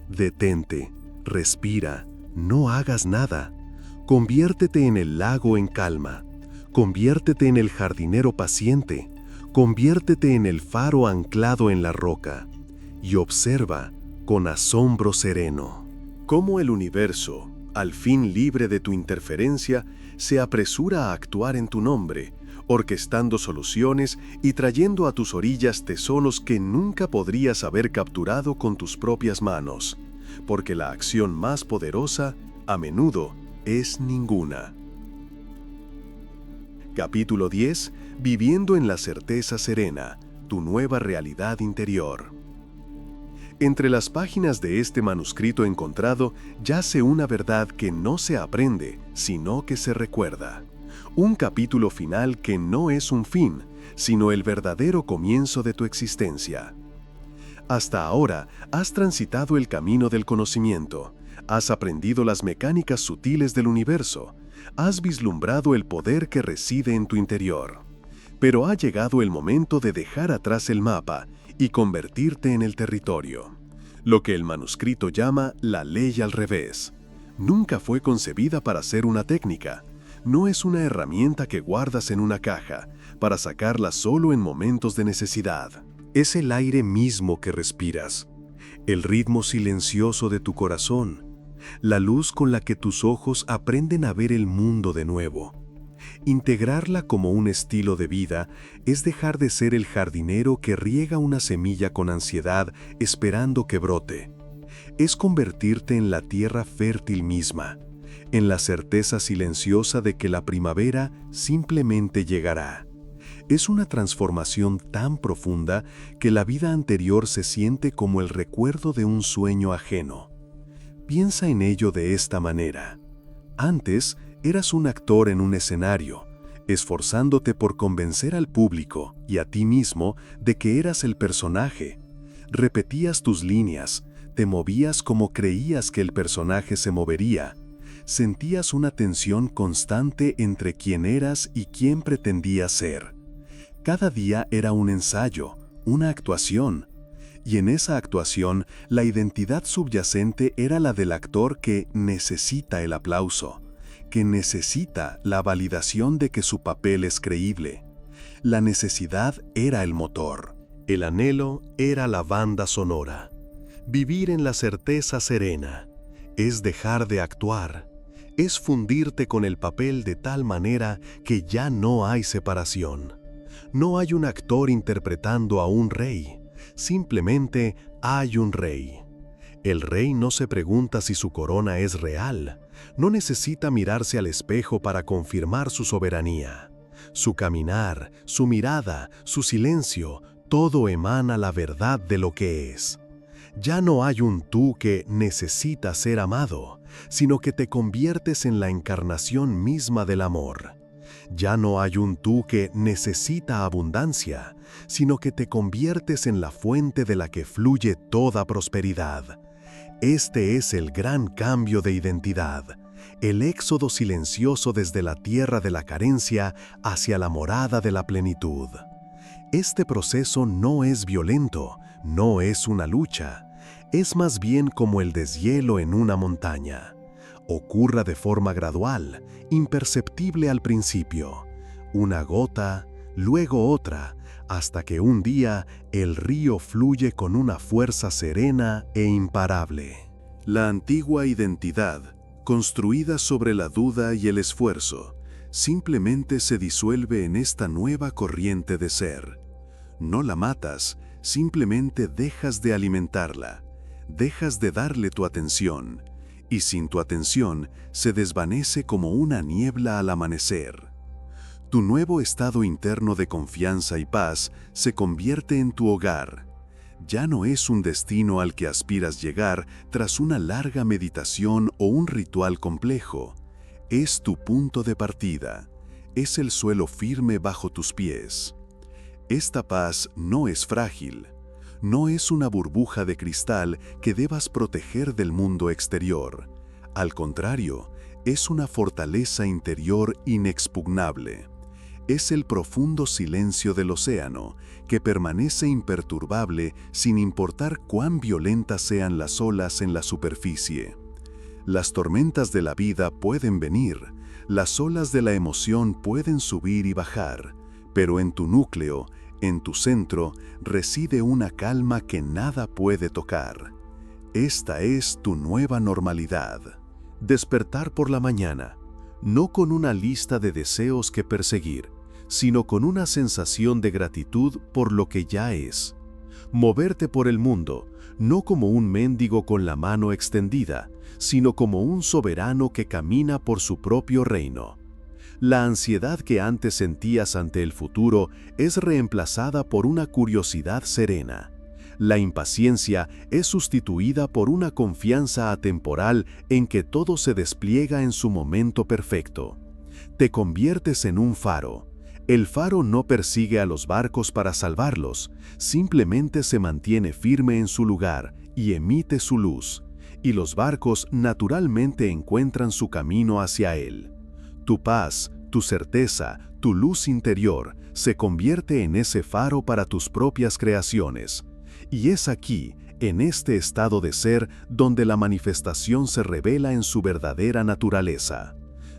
Detente, respira, no hagas nada. Conviértete en el lago en calma. Conviértete en el jardinero paciente. Conviértete en el faro anclado en la roca. Y observa, con asombro sereno, cómo el universo, al fin libre de tu interferencia, se apresura a actuar en tu nombre, orquestando soluciones y trayendo a tus orillas tesoros que nunca podrías haber capturado con tus propias manos, porque la acción más poderosa, a menudo, es ninguna. Capítulo 10. Viviendo en la certeza serena, tu nueva realidad interior. Entre las páginas de este manuscrito encontrado yace una verdad que no se aprende, sino que se recuerda. Un capítulo final que no es un fin, sino el verdadero comienzo de tu existencia. Hasta ahora has transitado el camino del conocimiento, has aprendido las mecánicas sutiles del universo, has vislumbrado el poder que reside en tu interior. Pero ha llegado el momento de dejar atrás el mapa y convertirte en el territorio. Lo que el manuscrito llama la ley al revés. Nunca fue concebida para ser una técnica. No es una herramienta que guardas en una caja, para sacarla solo en momentos de necesidad. Es el aire mismo que respiras, el ritmo silencioso de tu corazón, la luz con la que tus ojos aprenden a ver el mundo de nuevo. Integrarla como un estilo de vida es dejar de ser el jardinero que riega una semilla con ansiedad esperando que brote. Es convertirte en la tierra fértil misma, en la certeza silenciosa de que la primavera simplemente llegará. Es una transformación tan profunda que la vida anterior se siente como el recuerdo de un sueño ajeno. Piensa en ello de esta manera. Antes, eras un actor en un escenario, esforzándote por convencer al público y a ti mismo de que eras el personaje. Repetías tus líneas, te movías como creías que el personaje se movería. Sentías una tensión constante entre quién eras y quién pretendías ser. Cada día era un ensayo, una actuación. Y en esa actuación, la identidad subyacente era la del actor que necesita el aplauso, que necesita la validación de que su papel es creíble. La necesidad era el motor. El anhelo era la banda sonora. Vivir en la certeza serena es dejar de actuar, es fundirte con el papel de tal manera que ya no hay separación. No hay un actor interpretando a un rey, simplemente hay un rey. El rey no se pregunta si su corona es real, no necesita mirarse al espejo para confirmar su soberanía. Su caminar, su mirada, su silencio, todo emana la verdad de lo que es. Ya no hay un tú que necesita ser amado, sino que te conviertes en la encarnación misma del amor. Ya no hay un tú que necesita abundancia, sino que te conviertes en la fuente de la que fluye toda prosperidad. Este es el gran cambio de identidad, el éxodo silencioso desde la tierra de la carencia hacia la morada de la plenitud. Este proceso no es violento, no es una lucha, es más bien como el deshielo en una montaña. Ocurra de forma gradual, imperceptible al principio, una gota, luego otra, hasta que un día el río fluye con una fuerza serena e imparable. La antigua identidad, construida sobre la duda y el esfuerzo, simplemente se disuelve en esta nueva corriente de ser. No la matas, simplemente dejas de alimentarla, dejas de darle tu atención, y sin tu atención se desvanece como una niebla al amanecer. Tu nuevo estado interno de confianza y paz se convierte en tu hogar. Ya no es un destino al que aspiras llegar tras una larga meditación o un ritual complejo. Es tu punto de partida, es el suelo firme bajo tus pies. Esta paz no es frágil, no es una burbuja de cristal que debas proteger del mundo exterior. Al contrario, es una fortaleza interior inexpugnable. Es el profundo silencio del océano, que permanece imperturbable sin importar cuán violentas sean las olas en la superficie. Las tormentas de la vida pueden venir, las olas de la emoción pueden subir y bajar, pero en tu núcleo, en tu centro, reside una calma que nada puede tocar. Esta es tu nueva normalidad. Despertar por la mañana, no con una lista de deseos que perseguir, sino con una sensación de gratitud por lo que ya es. Moverte por el mundo, no como un mendigo con la mano extendida, sino como un soberano que camina por su propio reino. La ansiedad que antes sentías ante el futuro es reemplazada por una curiosidad serena. La impaciencia es sustituida por una confianza atemporal en que todo se despliega en su momento perfecto. Te conviertes en un faro. El faro no persigue a los barcos para salvarlos, simplemente se mantiene firme en su lugar y emite su luz, y los barcos naturalmente encuentran su camino hacia él. Tu paz, tu certeza, tu luz interior se convierte en ese faro para tus propias creaciones. Y es aquí, en este estado de ser, donde la manifestación se revela en su verdadera naturaleza.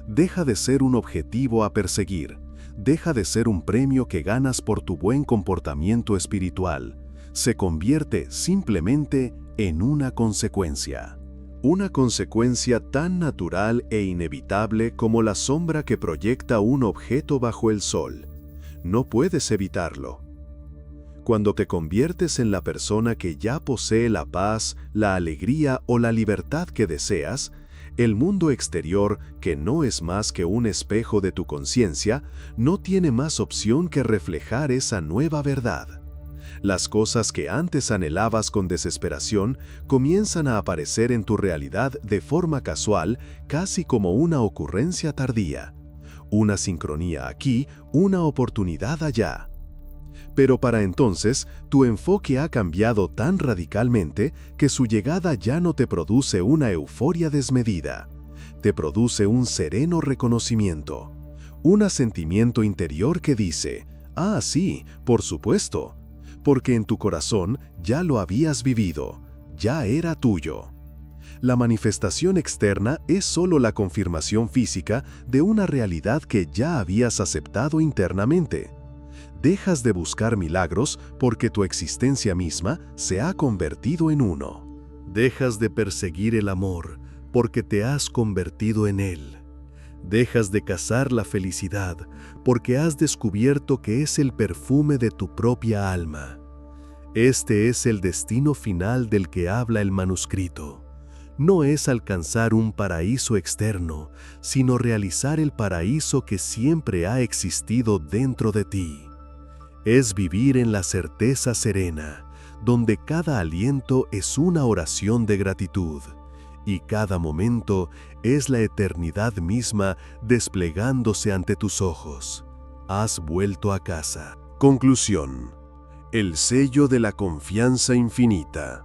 Deja de ser un objetivo a perseguir. Deja de ser un premio que ganas por tu buen comportamiento espiritual. Se convierte simplemente en una consecuencia. Una consecuencia tan natural e inevitable como la sombra que proyecta un objeto bajo el sol. No puedes evitarlo. Cuando te conviertes en la persona que ya posee la paz, la alegría o la libertad que deseas, el mundo exterior, que no es más que un espejo de tu conciencia, no tiene más opción que reflejar esa nueva verdad. Las cosas que antes anhelabas con desesperación comienzan a aparecer en tu realidad de forma casual, casi como una ocurrencia tardía. Una sincronía aquí, una oportunidad allá. Pero para entonces, tu enfoque ha cambiado tan radicalmente que su llegada ya no te produce una euforia desmedida. Te produce un sereno reconocimiento. Un asentimiento interior que dice, «Ah, sí, por supuesto», porque en tu corazón ya lo habías vivido, ya era tuyo. La manifestación externa es solo la confirmación física de una realidad que ya habías aceptado internamente. Dejas de buscar milagros porque tu existencia misma se ha convertido en uno. Dejas de perseguir el amor porque te has convertido en él. Dejas de cazar la felicidad porque has descubierto que es el perfume de tu propia alma. Este es el destino final del que habla el manuscrito. No es alcanzar un paraíso externo, sino realizar el paraíso que siempre ha existido dentro de ti. Es vivir en la certeza serena, donde cada aliento es una oración de gratitud, y cada momento es la eternidad misma desplegándose ante tus ojos. Has vuelto a casa. Conclusión. El sello de la confianza infinita.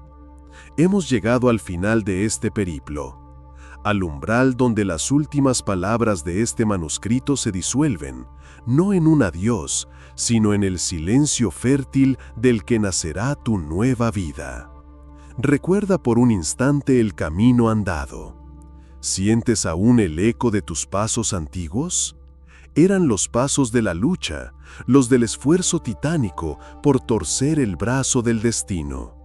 Hemos llegado al final de este periplo, al umbral donde las últimas palabras de este manuscrito se disuelven, no en un adiós, sino en el silencio fértil del que nacerá tu nueva vida. Recuerda por un instante el camino andado. ¿Sientes aún el eco de tus pasos antiguos? Eran los pasos de la lucha, los del esfuerzo titánico por torcer el brazo del destino.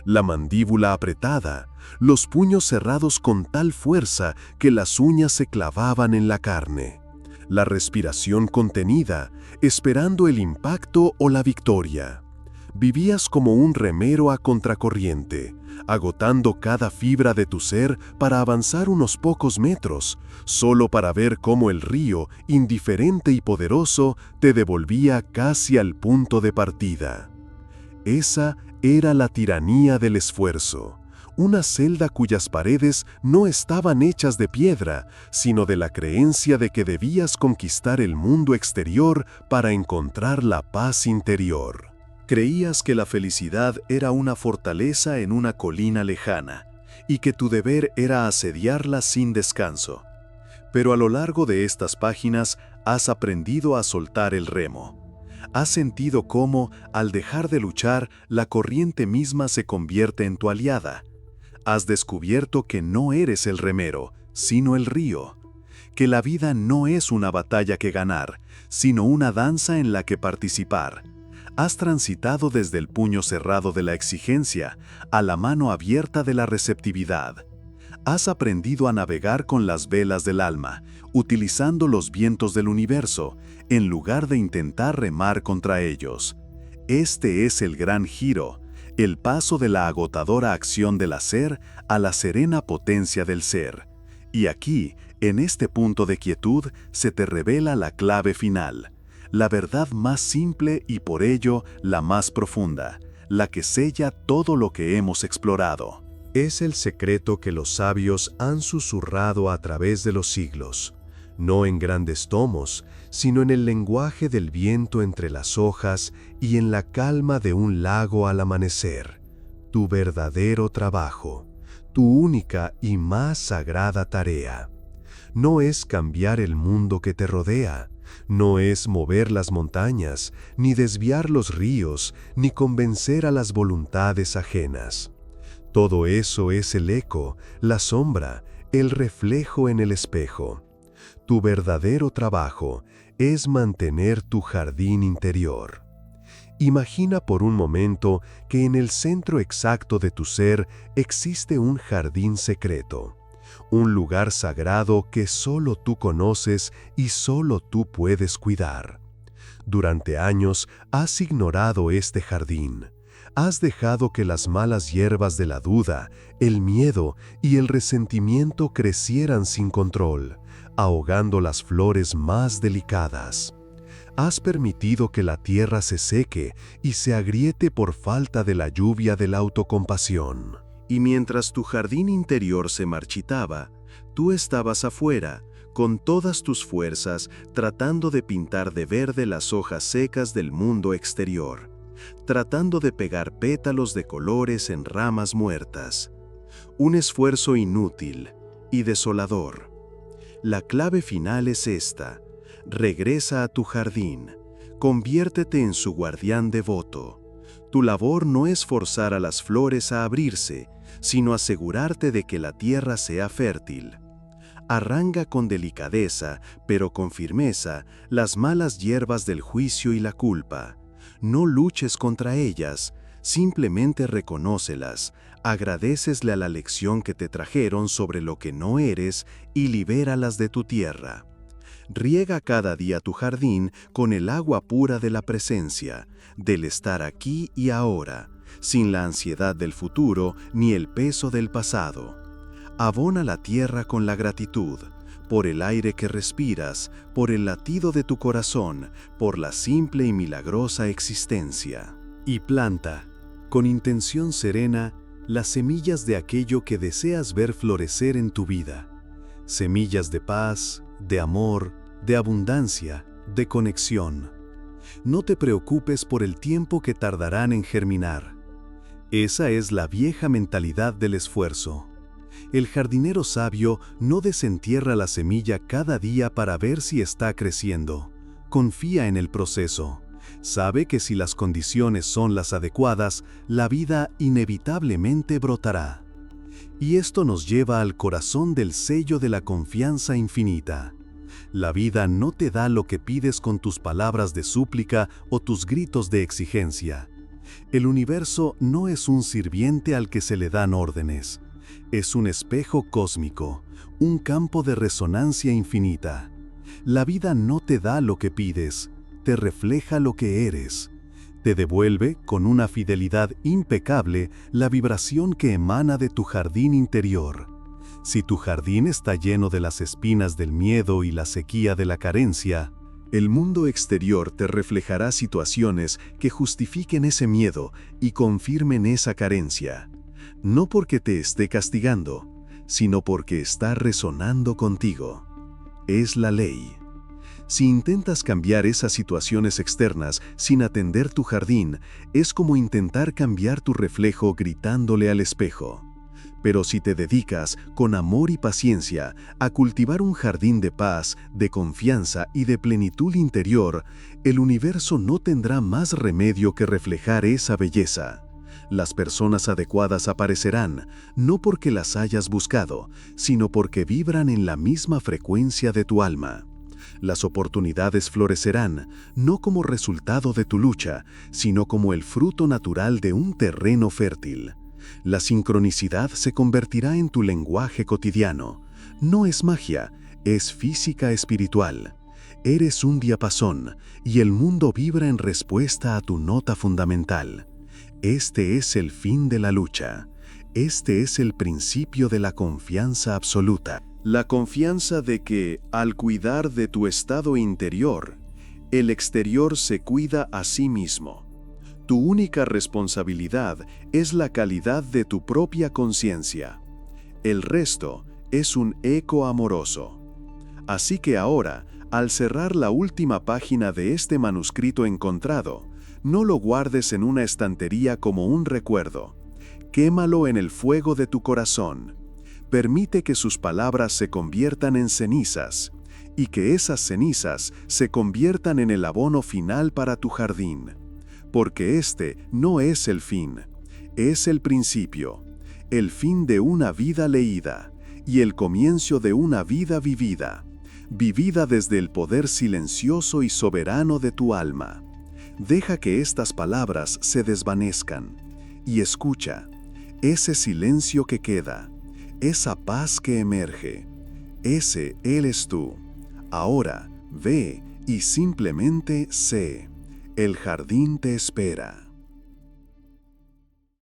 La mandíbula apretada, los puños cerrados con tal fuerza que las uñas se clavaban en la carne. La respiración contenida, esperando el impacto o la victoria. Vivías como un remero a contracorriente, agotando cada fibra de tu ser para avanzar unos pocos metros, solo para ver cómo el río, indiferente y poderoso, te devolvía casi al punto de partida. Esa era la tiranía del esfuerzo, una celda cuyas paredes no estaban hechas de piedra, sino de la creencia de que debías conquistar el mundo exterior para encontrar la paz interior. Creías que la felicidad era una fortaleza en una colina lejana, y que tu deber era asediarla sin descanso. Pero a lo largo de estas páginas has aprendido a soltar el remo. Has sentido cómo, al dejar de luchar, la corriente misma se convierte en tu aliada. Has descubierto que no eres el remero, sino el río. Que la vida no es una batalla que ganar, sino una danza en la que participar. Has transitado desde el puño cerrado de la exigencia a la mano abierta de la receptividad. Has aprendido a navegar con las velas del alma, utilizando los vientos del universo, en lugar de intentar remar contra ellos. Este es el gran giro, el paso de la agotadora acción del hacer a la serena potencia del ser. Y aquí, en este punto de quietud, se te revela la clave final, la verdad más simple y por ello la más profunda, la que sella todo lo que hemos explorado. Es el secreto que los sabios han susurrado a través de los siglos, no en grandes tomos, sino en el lenguaje del viento entre las hojas y en la calma de un lago al amanecer. Tu verdadero trabajo, tu única y más sagrada tarea, no es cambiar el mundo que te rodea, no es mover las montañas, ni desviar los ríos, ni convencer a las voluntades ajenas. Todo eso es el eco, la sombra, el reflejo en el espejo. Tu verdadero trabajo es mantener tu jardín interior. Imagina por un momento que en el centro exacto de tu ser existe un jardín secreto, un lugar sagrado que solo tú conoces y solo tú puedes cuidar. Durante años has ignorado este jardín. Has dejado que las malas hierbas de la duda, el miedo y el resentimiento crecieran sin control, ahogando las flores más delicadas. Has permitido que la tierra se seque y se agriete por falta de la lluvia de la autocompasión. Y mientras tu jardín interior se marchitaba, tú estabas afuera, con todas tus fuerzas, tratando de pintar de verde las hojas secas del mundo exterior, tratando de pegar pétalos de colores en ramas muertas. Un esfuerzo inútil y desolador. La clave final es esta: regresa a tu jardín, conviértete en su guardián devoto. Tu labor no es forzar a las flores a abrirse, sino asegurarte de que la tierra sea fértil. Arranca con delicadeza, pero con firmeza, las malas hierbas del juicio y la culpa. No luches contra ellas, simplemente reconócelas, agradécesle a la lección que te trajeron sobre lo que no eres y libéralas de tu tierra. Riega cada día tu jardín con el agua pura de la presencia, del estar aquí y ahora, sin la ansiedad del futuro ni el peso del pasado. Abona la tierra con la gratitud, por el aire que respiras, por el latido de tu corazón, por la simple y milagrosa existencia. Y planta, con intención serena, las semillas de aquello que deseas ver florecer en tu vida. Semillas de paz, de amor, de abundancia, de conexión. No te preocupes por el tiempo que tardarán en germinar. Esa es la vieja mentalidad del esfuerzo. El jardinero sabio no desentierra la semilla cada día para ver si está creciendo. Confía en el proceso. Sabe que si las condiciones son las adecuadas, la vida inevitablemente brotará. Y esto nos lleva al corazón del sello de la confianza infinita. La vida no te da lo que pides con tus palabras de súplica o tus gritos de exigencia. El universo no es un sirviente al que se le dan órdenes. Es un espejo cósmico, un campo de resonancia infinita. La vida no te da lo que pides, te refleja lo que eres. Te devuelve, con una fidelidad impecable, la vibración que emana de tu jardín interior. Si tu jardín está lleno de las espinas del miedo y la sequía de la carencia, el mundo exterior te reflejará situaciones que justifiquen ese miedo y confirmen esa carencia. No porque te esté castigando, sino porque está resonando contigo. Es la ley. Si intentas cambiar esas situaciones externas sin atender tu jardín, es como intentar cambiar tu reflejo gritándole al espejo. Pero si te dedicas, con amor y paciencia, a cultivar un jardín de paz, de confianza y de plenitud interior, el universo no tendrá más remedio que reflejar esa belleza. Las personas adecuadas aparecerán, no porque las hayas buscado, sino porque vibran en la misma frecuencia de tu alma. Las oportunidades florecerán, no como resultado de tu lucha, sino como el fruto natural de un terreno fértil. La sincronicidad se convertirá en tu lenguaje cotidiano. No es magia, es física espiritual. Eres un diapasón, y el mundo vibra en respuesta a tu nota fundamental. Este es el fin de la lucha. Este es el principio de la confianza absoluta. La confianza de que, al cuidar de tu estado interior, el exterior se cuida a sí mismo. Tu única responsabilidad es la calidad de tu propia conciencia. El resto es un eco amoroso. Así que ahora, al cerrar la última página de este manuscrito encontrado, no lo guardes en una estantería como un recuerdo. Quémalo en el fuego de tu corazón. Permite que sus palabras se conviertan en cenizas, y que esas cenizas se conviertan en el abono final para tu jardín. Porque este no es el fin, es el principio, el fin de una vida leída, y el comienzo de una vida vivida, vivida desde el poder silencioso y soberano de tu alma. Deja que estas palabras se desvanezcan, y escucha, ese silencio que queda, esa paz que emerge, ese eres tú. Ahora, ve y simplemente sé, el jardín te espera.